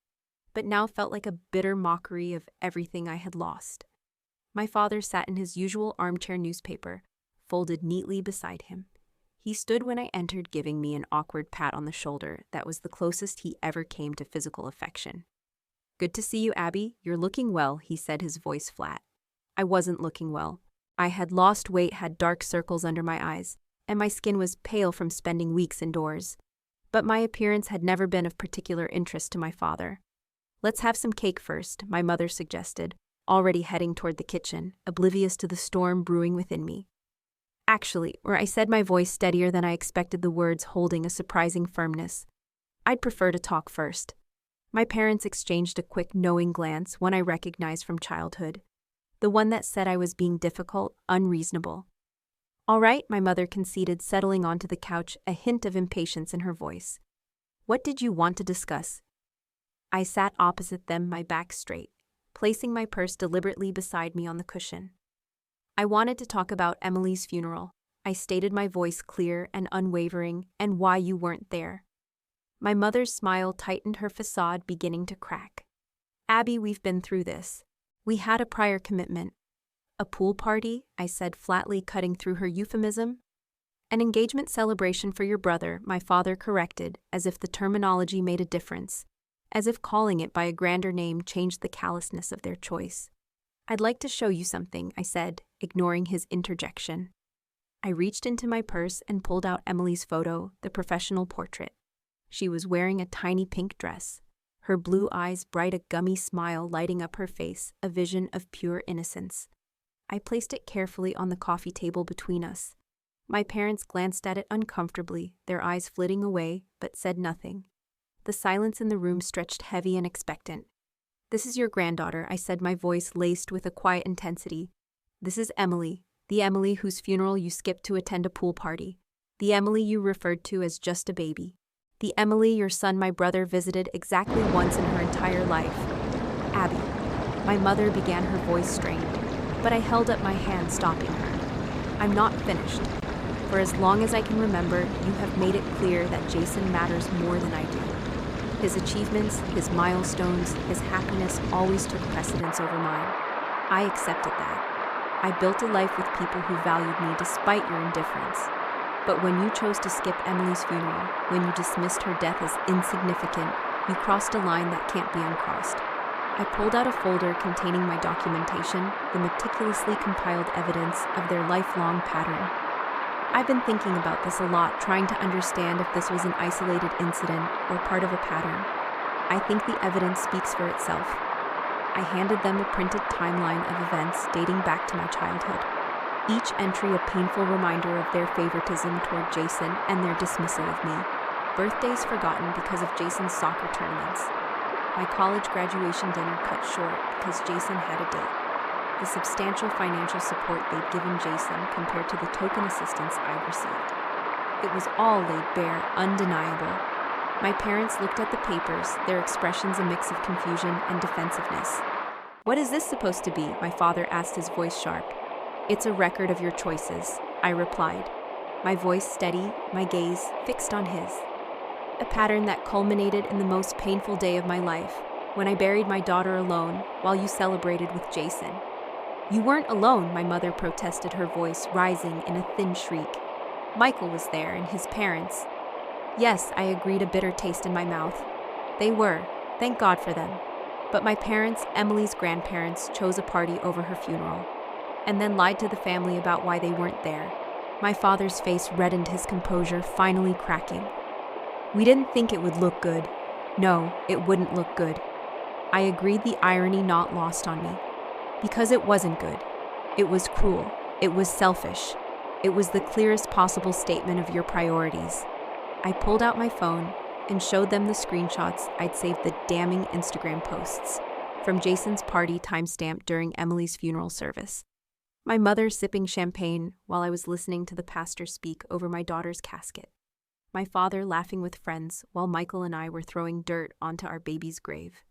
but now felt like a bitter mockery of everything I had lost. My father sat in his usual armchair, newspaper folded neatly beside him. He stood when I entered, giving me an awkward pat on the shoulder that was the closest he ever came to physical affection. "Good to see you, Abby. You're looking well," he said, his voice flat. I wasn't looking well. I had lost weight, had dark circles under my eyes, and my skin was pale from spending weeks indoors. But my appearance had never been of particular interest to my father. "Let's have some cake first," my mother suggested, already heading toward the kitchen, oblivious to the storm brewing within me. "Actually," I said, my voice steadier than I expected, the words holding a surprising firmness, "I'd prefer to talk first." My parents exchanged a quick, knowing glance, one I recognized from childhood. The one that said I was being difficult, unreasonable. "All right," my mother conceded, settling onto the couch, a hint of impatience in her voice. "What did you want to discuss?" I sat opposite them, my back straight, placing my purse deliberately beside me on the cushion. "I wanted to talk about Emily's funeral," I stated, my voice clear and unwavering, "and why you weren't there." My mother's smile tightened, her facade beginning to crack. "Abby, we've been through this. We had a prior commitment." "A pool party?" I said flatly, cutting through her euphemism. "An engagement celebration for your brother," my father corrected, as if the terminology made a difference, as if calling it by a grander name changed the callousness of their choice. "I'd like to show you something," I said, ignoring his interjection. I reached into my purse and pulled out Emily's photo, the professional portrait. She was wearing a tiny pink dress, her blue eyes bright, a gummy smile lighting up her face, a vision of pure innocence. I placed it carefully on the coffee table between us. My parents glanced at it uncomfortably, their eyes flitting away, but said nothing. The silence in the room stretched heavy and expectant. "This is your granddaughter," I said, my voice laced with a quiet intensity. "This is Emily, the Emily whose funeral you skipped to attend a pool party. The Emily you referred to as just a baby. The Emily your son, my brother, visited exactly once in her entire life. Abby." My mother began, her voice strained, but I held up my hand, stopping her. "I'm not finished. For as long as I can remember, you have made it clear that Jason matters more than I do. His achievements, his milestones, his happiness always took precedence over mine. I accepted that. I built a life with people who valued me despite your indifference. But when you chose to skip Emily's funeral, when you dismissed her death as insignificant, you crossed a line that can't be uncrossed." I pulled out a folder containing my documentation, the meticulously compiled evidence of their lifelong pattern. I've been thinking about this a lot, trying to understand if this was an isolated incident or part of a pattern. I think the evidence speaks for itself. I handed them a printed timeline of events dating back to my childhood. Each entry a painful reminder of their favoritism toward Jason and their dismissal of me. Birthdays forgotten because of Jason's soccer tournaments. My college graduation dinner cut short because Jason had a date. The substantial financial support they'd given Jason compared to the token assistance I'd received. It was all laid bare, undeniable. My parents looked at the papers, their expressions a mix of confusion and defensiveness. "What is this supposed to be?" my father asked, his voice sharp. "It's a record of your choices," I replied, my voice steady, my gaze fixed on his. A pattern that culminated in the most painful day of my life, when I buried my daughter alone while you celebrated with Jason. "You weren't alone," my mother protested, her voice rising in a thin shriek. "Michael was there and his parents." "Yes," I agreed, a bitter taste in my mouth. "They were. Thank God for them. But my parents, Emily's grandparents, chose a party over her funeral, and then lied to the family about why they weren't there." My father's face reddened, his composure finally cracking. "We didn't think it would look good." "No, it wouldn't look good." I agreed, the irony not lost on me. Because it wasn't good. It was cruel. It was selfish. It was the clearest possible statement of your priorities. I pulled out my phone and showed them the screenshots I'd saved, the damning Instagram posts from Jason's party timestamped during Emily's funeral service. My mother sipping champagne while I was listening to the pastor speak over my daughter's casket. My father laughing with friends while Michael and I were throwing dirt onto our baby's grave.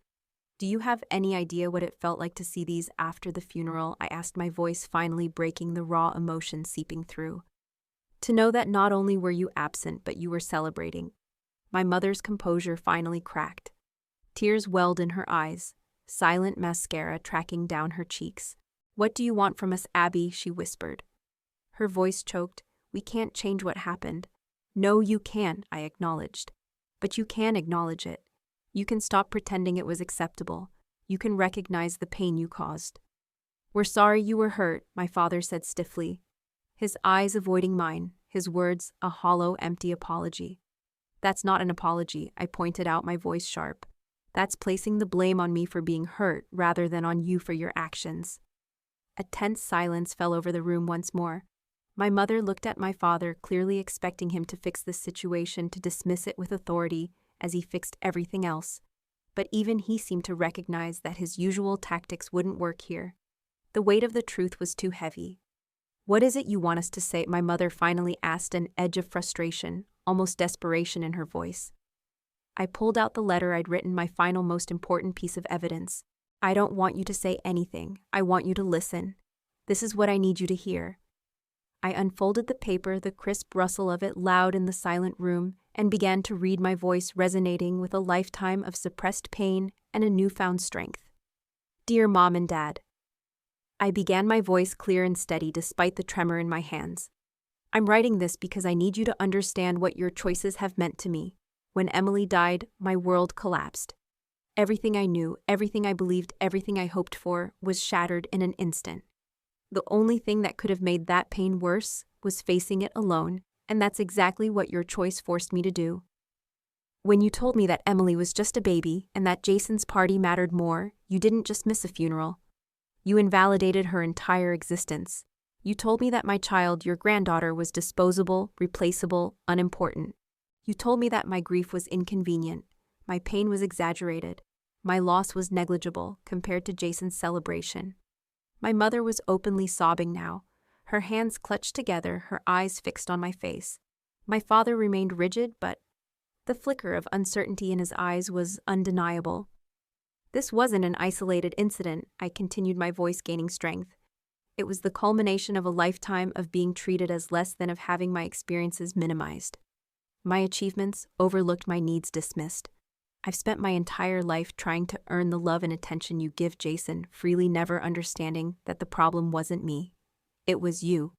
"Do you have any idea what it felt like to see these after the funeral?" I asked, my voice finally breaking the raw emotion seeping through. "To know that not only were you absent, but you were celebrating." My mother's composure finally cracked. Tears welled in her eyes, silent mascara tracking down her cheeks. "What do you want from us, Abby?" she whispered. Her voice choked. "We can't change what happened." "No, you can," I acknowledged. "But you can acknowledge it. You can stop pretending it was acceptable. You can recognize the pain you caused." "We're sorry you were hurt," my father said stiffly, his eyes avoiding mine, his words a hollow, empty apology. "That's not an apology," I pointed out, my voice sharp. "That's placing the blame on me for being hurt rather than on you for your actions." A tense silence fell over the room once more. My mother looked at my father, clearly expecting him to fix this situation, to dismiss it with authority, as he fixed everything else. But even he seemed to recognize that his usual tactics wouldn't work here. The weight of the truth was too heavy. "What is it you want us to say?" my mother finally asked, an edge of frustration, almost desperation in her voice. I pulled out the letter I'd written, my final, most important piece of evidence. "I don't want you to say anything. I want you to listen. This is what I need you to hear." I unfolded the paper, the crisp rustle of it loud in the silent room, and began to read, my voice resonating with a lifetime of suppressed pain and a newfound strength. "Dear Mom and Dad." I began, my voice clear and steady despite the tremor in my hands. "I'm writing this because I need you to understand what your choices have meant to me. When Emily died, my world collapsed. Everything I knew, everything I believed, everything I hoped for was shattered in an instant. The only thing that could have made that pain worse was facing it alone, and that's exactly what your choice forced me to do. When you told me that Emily was just a baby and that Jason's party mattered more, you didn't just miss a funeral. You invalidated her entire existence. You told me that my child, your granddaughter, was disposable, replaceable, unimportant. You told me that my grief was inconvenient, my pain was exaggerated, my loss was negligible compared to Jason's celebration." My mother was openly sobbing now, her hands clutched together, her eyes fixed on my face. My father remained rigid, but the flicker of uncertainty in his eyes was undeniable. "This wasn't an isolated incident," I continued, my voice gaining strength. "It was the culmination of a lifetime of being treated as less than, of having my experiences minimized. My achievements overlooked, my needs dismissed. I've spent my entire life trying to earn the love and attention you give Jason, freely, never understanding that the problem wasn't me. It was you.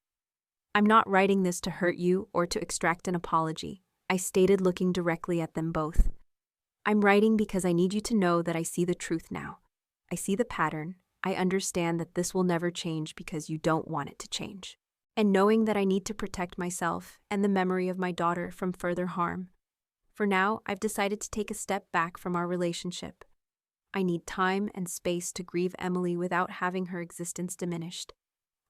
I'm not writing this to hurt you or to extract an apology," I stated, looking directly at them both. "I'm writing because I need you to know that I see the truth now. I see the pattern. I understand that this will never change because you don't want it to change." and knowing that I need to protect myself and the memory of my daughter from further harm. For now, I've decided to take a step back from our relationship. I need time and space to grieve Emily without having her existence diminished.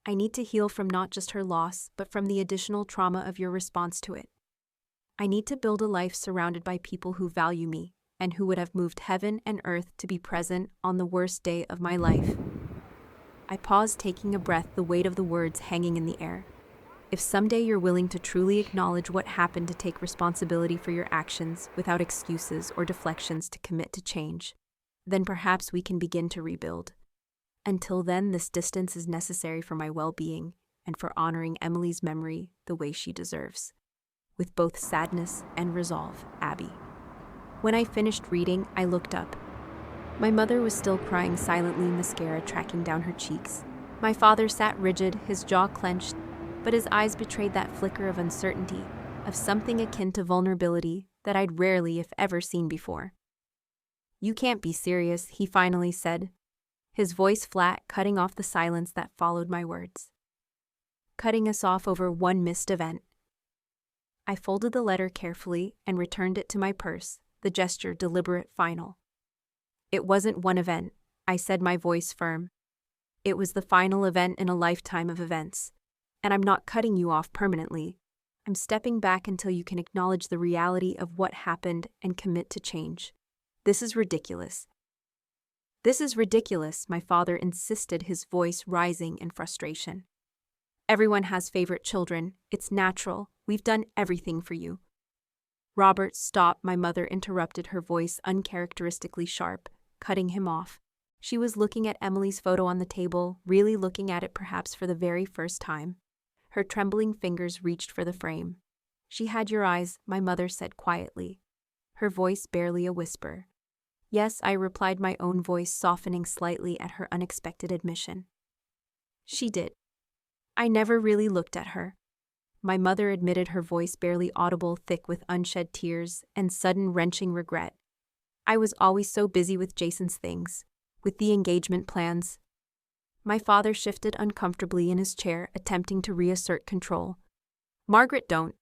I need to heal from not just her loss, but from the additional trauma of your response to it. I need to build a life surrounded by people who value me and who would have moved heaven and earth to be present on the worst day of my life. I paused, taking a breath, the weight of the words hanging in the air. If someday you're willing to truly acknowledge what happened, to take responsibility for your actions without excuses or deflections, to commit to change, then perhaps we can begin to rebuild. Until then, this distance is necessary for my well-being and for honoring Emily's memory the way she deserves. With both sadness and resolve, Abby. When I finished reading, I looked up. My mother was still crying silently, mascara tracking down her cheeks. My father sat rigid, his jaw clenched, but his eyes betrayed that flicker of uncertainty, of something akin to vulnerability that I'd rarely, if ever, seen before. "You can't be serious," he finally said, his voice flat, cutting off the silence that followed my words. Cutting us off over one missed event. I folded the letter carefully and returned it to my purse, the gesture deliberate, final. "It wasn't one event," I said, my voice firm. "It was the final event in a lifetime of events. And I'm not cutting you off permanently. I'm stepping back until you can acknowledge the reality of what happened and commit to change. This is ridiculous." "This is ridiculous," my father insisted, his voice rising in frustration. "Everyone has favorite children. It's natural. We've done everything for you." "Robert, stop," my mother interrupted, her voice uncharacteristically sharp, cutting him off. She was looking at Emily's photo on the table, really looking at it perhaps for the very first time. Her trembling fingers reached for the frame. "She had your eyes," my mother said quietly, her voice barely a whisper. "Yes," I replied, my own voice softening slightly at her unexpected admission. "She did. I never really looked at her," my mother admitted, her voice barely audible, thick with unshed tears and sudden wrenching regret. "I was always so busy with Jason's things, with the engagement plans." My father shifted uncomfortably in his chair, attempting to reassert control. "Margaret, don't.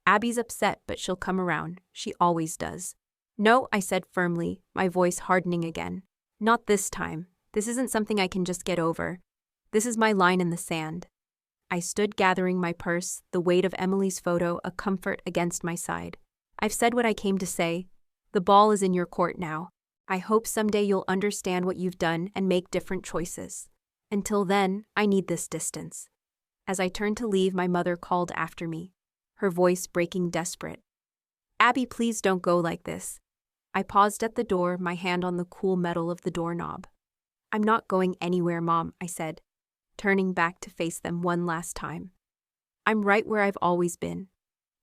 Abby's upset, but she'll come around. She always does." "No," I said firmly, my voice hardening again. "Not this time. This isn't something I can just get over. This is my line in the sand." I stood, gathering my purse, the weight of Emily's photo a comfort against my side. "I've said what I came to say. The ball is in your court now. I hope someday you'll understand what you've done and make different choices. Until then, I need this distance." As I turned to leave, my mother called after me, her voice breaking desperate. "Abby, please don't go like this." I paused at the door, my hand on the cool metal of the doorknob. "I'm not going anywhere, Mom," I said, turning back to face them one last time. "I'm right where I've always been.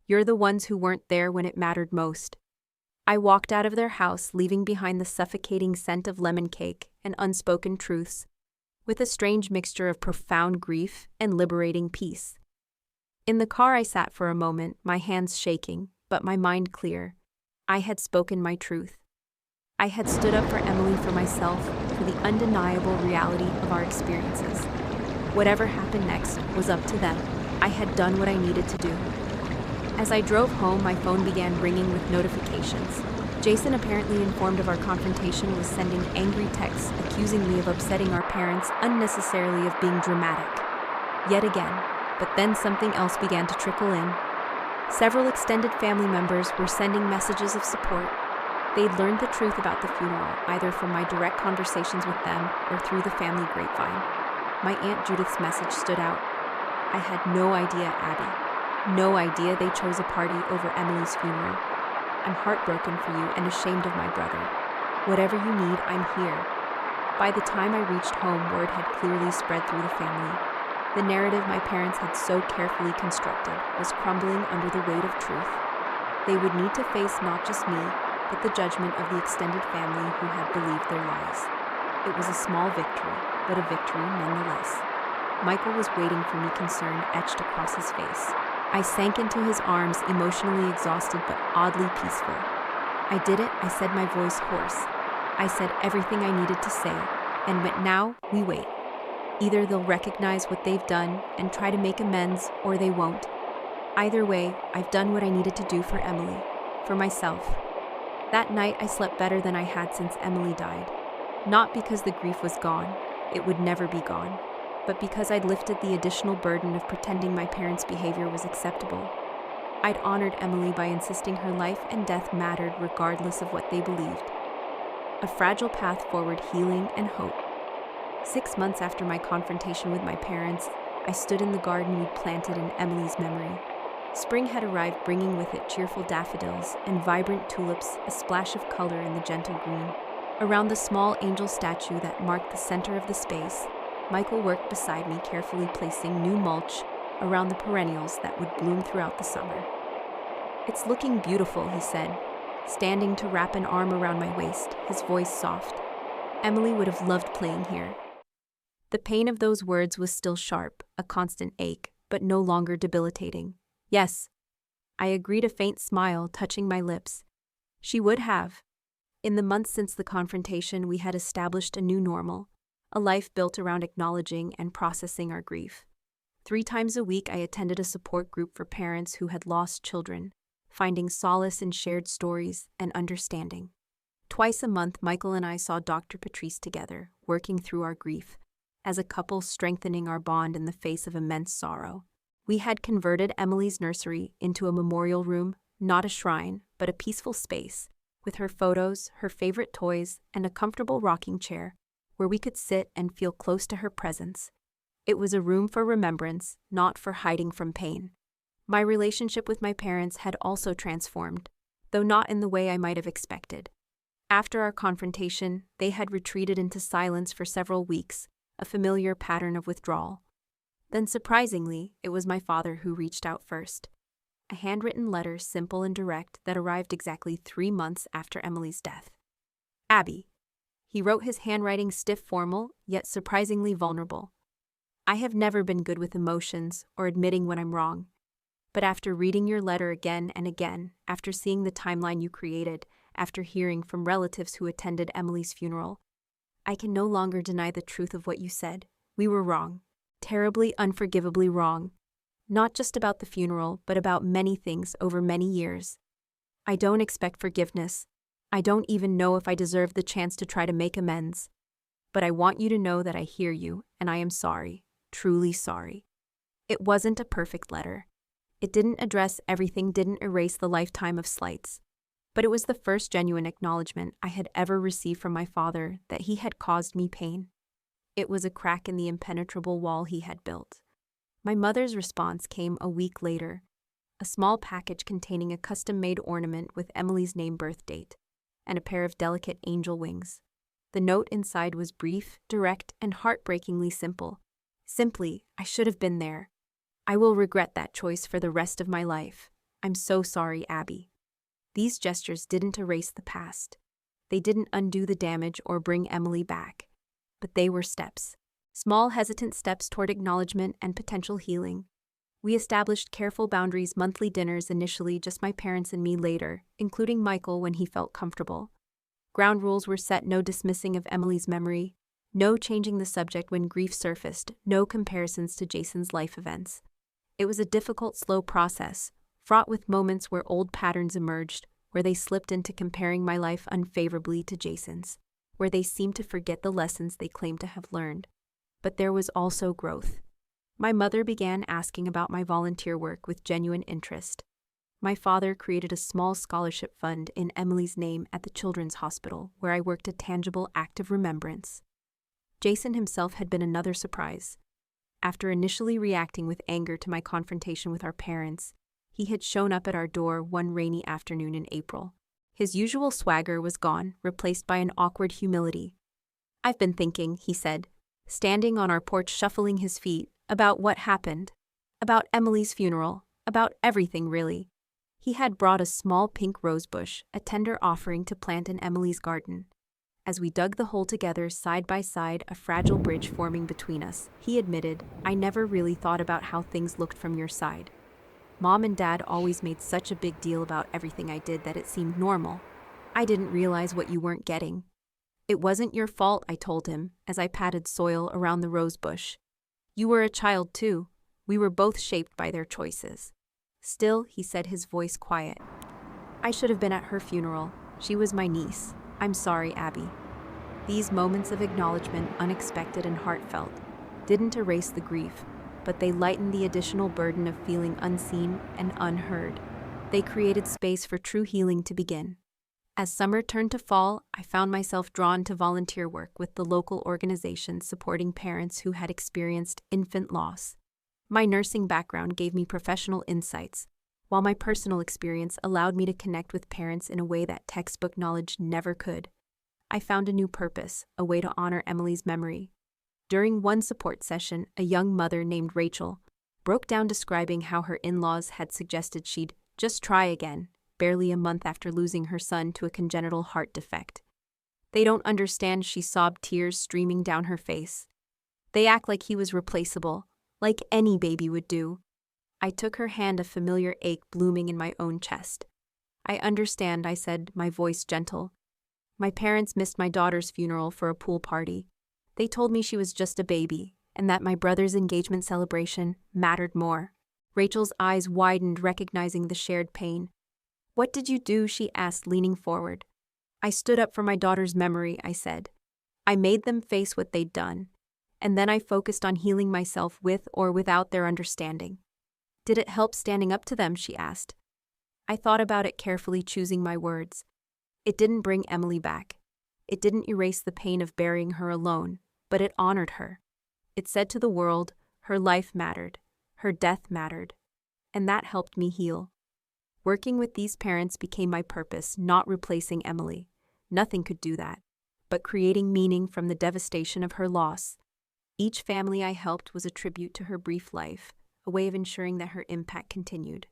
You're the ones who weren't there when it mattered most." I walked out of their house, leaving behind the suffocating scent of lemon cake and unspoken truths, with a strange mixture of profound grief and liberating peace. In the car I sat for a moment, my hands shaking, but my mind clear. I had spoken my truth. I had stood up for Emily, for myself, for the undeniable reality of our experiences. Whatever happened next was up to them. I had done what I needed to do. As I drove home, my phone began ringing with notifications. Jason, apparently informed of our confrontation, was sending angry texts accusing me of upsetting our parents unnecessarily, of being dramatic. Yet again, but then something else began to trickle in. Several extended family members were sending messages of support. They'd learned the truth about the funeral, either from my direct conversations with them or through the family grapevine. My Aunt Judith's message stood out. "I had no idea, Abby. No idea they chose a party over Emily's funeral. I'm heartbroken for you and ashamed of my brother. Whatever you need, I'm here." By the time I reached home, word had clearly spread through the family. The narrative my parents had so carefully constructed was crumbling under the weight of truth. They would need to face not just me, but the judgment of the extended family who had believed their lies. It was a small victory, but a victory nonetheless. Michael was waiting for me, concern etched across his face. I sank into his arms, emotionally exhausted but oddly peaceful. "I did it," I said, my voice hoarse. "I said everything I needed to say, and now we wait." Either they'll recognize what they've done and try to make amends, or they won't. Either way, I've done what I needed to do for Emily, for myself. That night, I slept better than I had since Emily died. Not because the grief was gone, it would never be gone, but because I'd lifted the additional burden of pretending my parents' behavior was acceptable. I'd honored Emily by insisting her life and death mattered regardless of what they believed. A fragile path forward healing and hope. 6 months after my confrontation with my parents, I stood in the garden we'd planted in Emily's memory. Spring had arrived, bringing with it cheerful daffodils and vibrant tulips, a splash of color in the gentle green. Around the small angel statue that marked the center of the space, Michael worked beside me, carefully placing new mulch around the perennials that would bloom throughout the summer. "It's looking beautiful," he said, standing to wrap an arm around my waist, his voice soft. "Emily would have loved playing here." The pain of those words was still sharp, a constant ache, but no longer debilitating. "Yes," I agreed, a faint smile touching my lips. She would have. In the months since the confrontation, we had established a new normal, a life built around acknowledging and processing our grief. 3 times a week, I attended a support group for parents who had lost children, finding solace in shared stories and understanding. Twice a month, Michael and I saw Dr. Patrice together, working through our grief, as a couple strengthening our bond in the face of immense sorrow. We had converted Emily's nursery into a memorial room, not a shrine, but a peaceful space, with her photos, her favorite toys, and a comfortable rocking chair, where we could sit and feel close to her presence. It was a room for remembrance, not for hiding from pain. My relationship with my parents had also transformed, though not in the way I might have expected. After our confrontation, they had retreated into silence for several weeks, a familiar pattern of withdrawal. Then, surprisingly, it was my father who reached out first. A handwritten letter, simple and direct, that arrived exactly 3 months after Emily's death. "Abby." He wrote, his handwriting stiff, formal, yet surprisingly vulnerable. "I have never been good with emotions or admitting when I'm wrong. But after reading your letter again and again, after seeing the timeline you created, after hearing from relatives who attended Emily's funeral, I can no longer deny the truth of what you said. We were wrong. Terribly, unforgivably wrong. Not just about the funeral, but about many things over many years. I don't expect forgiveness. I don't even know if I deserve the chance to try to make amends. But I want you to know that I hear you, and I am sorry, truly sorry." It wasn't a perfect letter. It didn't address everything, didn't erase the lifetime of slights. But it was the first genuine acknowledgement I had ever received from my father that he had caused me pain. It was a crack in the impenetrable wall he had built. My mother's response came a week later, a small package containing a custom-made ornament with Emily's name, birth date, and a pair of delicate angel wings. The note inside was brief, direct, and heartbreakingly simple. Simply, "I should have been there. I will regret that choice for the rest of my life. I'm so sorry, Abby." These gestures didn't erase the past. They didn't undo the damage or bring Emily back. But they were steps. Small, hesitant steps toward acknowledgement and potential healing. We established careful boundaries, monthly dinners initially, just my parents and me later, including Michael when he felt comfortable. Ground rules were set: no dismissing of Emily's memory, no changing the subject when grief surfaced, no comparisons to Jason's life events. It was a difficult, slow process, fraught with moments where old patterns emerged, where they slipped into comparing my life unfavorably to Jason's, where they seemed to forget the lessons they claimed to have learned. But there was also growth. My mother began asking about my volunteer work with genuine interest. My father created a small scholarship fund in Emily's name at the Children's Hospital, where I worked a tangible act of remembrance. Jason himself had been another surprise. After initially reacting with anger to my confrontation with our parents, he had shown up at our door one rainy afternoon in April. His usual swagger was gone, replaced by an awkward humility. "I've been thinking," he said, standing on our porch shuffling his feet, "about what happened. About Emily's funeral. About everything, really." He had brought a small pink rose bush, a tender offering to plant in Emily's garden. As we dug the hole together side by side, a fragile bridge forming between us, he admitted, "I never really thought about how things looked from your side. Mom and Dad always made such a big deal about everything I did that it seemed normal. I didn't realize what you weren't getting. It wasn't your fault, I told him, as I patted soil around the rose bush. You were a child too. We were both shaped by their choices. Still, he said, his voice quiet. I should have been at her funeral. She was my niece. I'm sorry, Abby. These moments of acknowledgement, unexpected and heartfelt, didn't erase the grief, but they lightened the additional burden of feeling unseen and unheard. They created space for true healing to begin. As summer turned to fall, I found myself drawn to volunteer work with the local organizations supporting parents who had experienced infant loss. My nursing background gave me professional insights, while my personal experience allowed me to connect with parents in a way that textbook knowledge never could. I found a new purpose, a way to honor Emily's memory. During one support session, a young mother named Rachel broke down describing how her in-laws had suggested she'd just try again, barely a month after losing her son to a congenital heart defect. They don't understand, she sobbed, tears streaming down her face. They act like he was replaceable, like any baby would do. I took her hand, a familiar ache blooming in my own chest. I understand, I said, my voice gentle. My parents missed my daughter's funeral for a pool party. They told me she was just a baby, and that my brother's engagement celebration mattered more. Rachel's eyes widened, recognizing the shared pain. What did you do? She asked, leaning forward. I stood up for my daughter's memory, I said. I made them face what they'd done, and then I focused on healing myself with or without their understanding. Did it help standing up to them? She asked. I thought about it carefully, choosing my words. It didn't bring Emily back. It didn't erase the pain of burying her alone, but it honored her. It said to the world, her life mattered, her death mattered, and that helped me heal. Working with these parents became my purpose, not replacing Emily. Nothing could do that, but creating meaning from the devastation of her loss. Each family I helped was a tribute to her brief life, a way of ensuring that her impact continued.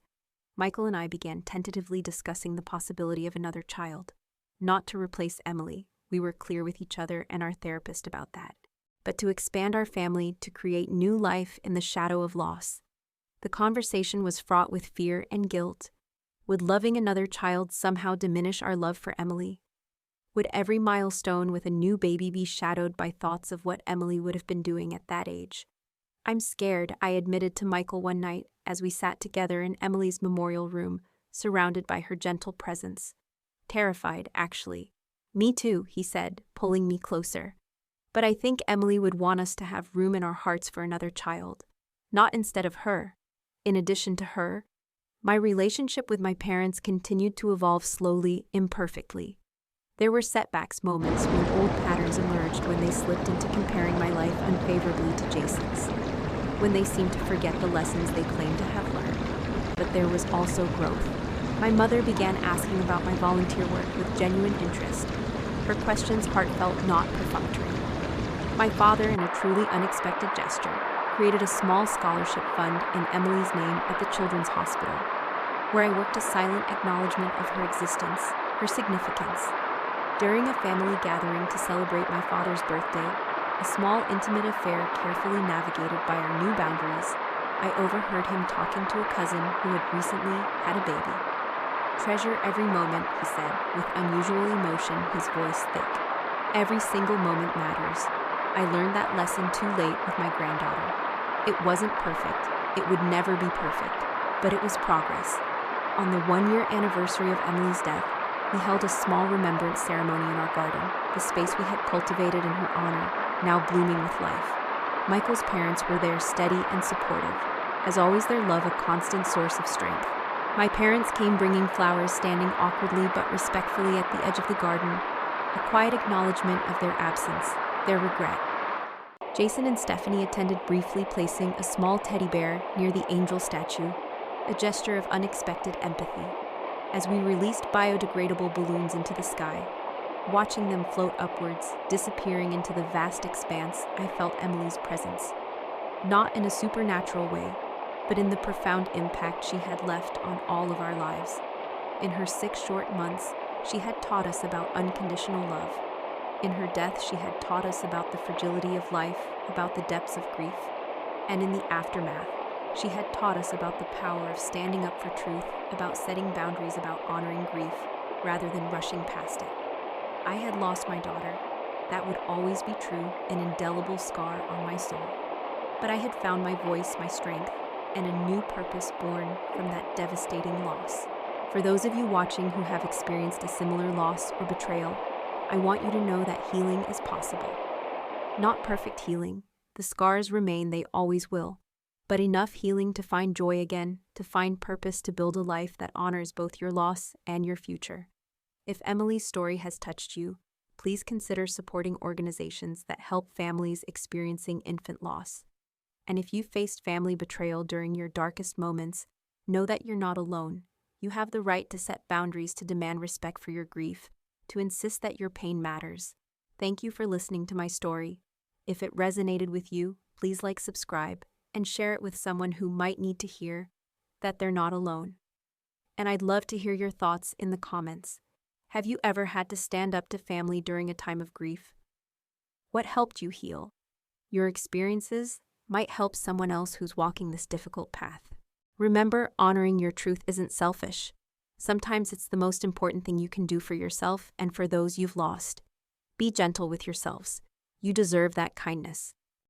Michael and I began tentatively discussing the possibility of another child. Not to replace Emily, we were clear with each other and our therapist about that, but to expand our family, to create new life in the shadow of loss. The conversation was fraught with fear and guilt. Would loving another child somehow diminish our love for Emily? Would every milestone with a new baby be shadowed by thoughts of what Emily would have been doing at that age? I'm scared, I admitted to Michael one night as we sat together in Emily's memorial room, surrounded by her gentle presence. Terrified, actually. Me too, he said, pulling me closer. But I think Emily would want us to have room in our hearts for another child. Not instead of her. In addition to her, my relationship with my parents continued to evolve slowly, imperfectly. There were setbacks, moments when old patterns emerged, when they slipped into comparing my life unfavorably to Jason's, when they seemed to forget the lessons they claimed to have learned. But there was also growth. My mother began asking about my volunteer work with genuine interest, her questions heartfelt, not perfunctory. My father, in a truly unexpected gesture, created a small scholarship fund in Emily's name at the Children's Hospital, where I worked a silent acknowledgement of her existence, her significance. During a family gathering to celebrate my father's birthday, a small intimate affair carefully navigated by our new boundaries, I overheard him talking to a cousin who had recently had a baby. Treasure every moment, he said, with unusual emotion, his voice thick. Every single moment matters. I learned that lesson too late with my granddaughter. It wasn't perfect. It would never be perfect. But it was progress. On the 1-year anniversary of Emily's death, we held a small remembrance ceremony in our garden, the space we had cultivated in her honor, now blooming with life. Michael's parents were there, steady and supportive, as always, their love a constant source of strength. My parents came bringing flowers, standing awkwardly but respectfully at the edge of the garden, a quiet acknowledgement of their absence, their regret. Jason and Stephanie attended, briefly placing a small teddy bear near the angel statue, a gesture of unexpected empathy. As we released biodegradable balloons into the sky, watching them float upwards, disappearing into the vast expanse, I felt Emily's presence. Not in a supernatural way, but in the profound impact she had left on all of our lives. In her 6 short months, she had taught us about unconditional love. In her death, she had taught us about the fragility of life, about the depths of grief. And in the aftermath, she had taught us about the power of standing up for truth, about setting boundaries, about honoring grief, rather than rushing past it. I had lost my daughter, that would always be true, an indelible scar on my soul. But I had found my voice, my strength, and a new purpose born from that devastating loss. For those of you watching who have experienced a similar loss or betrayal, I want you to know that healing is possible. Not perfect healing. The scars remain, they always will. But enough healing to find joy again, to find purpose, to build a life that honors both your loss and your future. If Emily's story has touched you, please consider supporting organizations that help families experiencing infant loss. And if you faced family betrayal during your darkest moments, know that you're not alone. You have the right to set boundaries, to demand respect for your grief, to insist that your pain matters. Thank you for listening to my story. If it resonated with you, please like, subscribe, and share it with someone who might need to hear that they're not alone. And I'd love to hear your thoughts in the comments. Have you ever had to stand up to family during a time of grief? What helped you heal? Your experiences might help someone else who's walking this difficult path. Remember, honoring your truth isn't selfish. Sometimes it's the most important thing you can do for yourself and for those you've lost. Be gentle with yourselves. You deserve that kindness.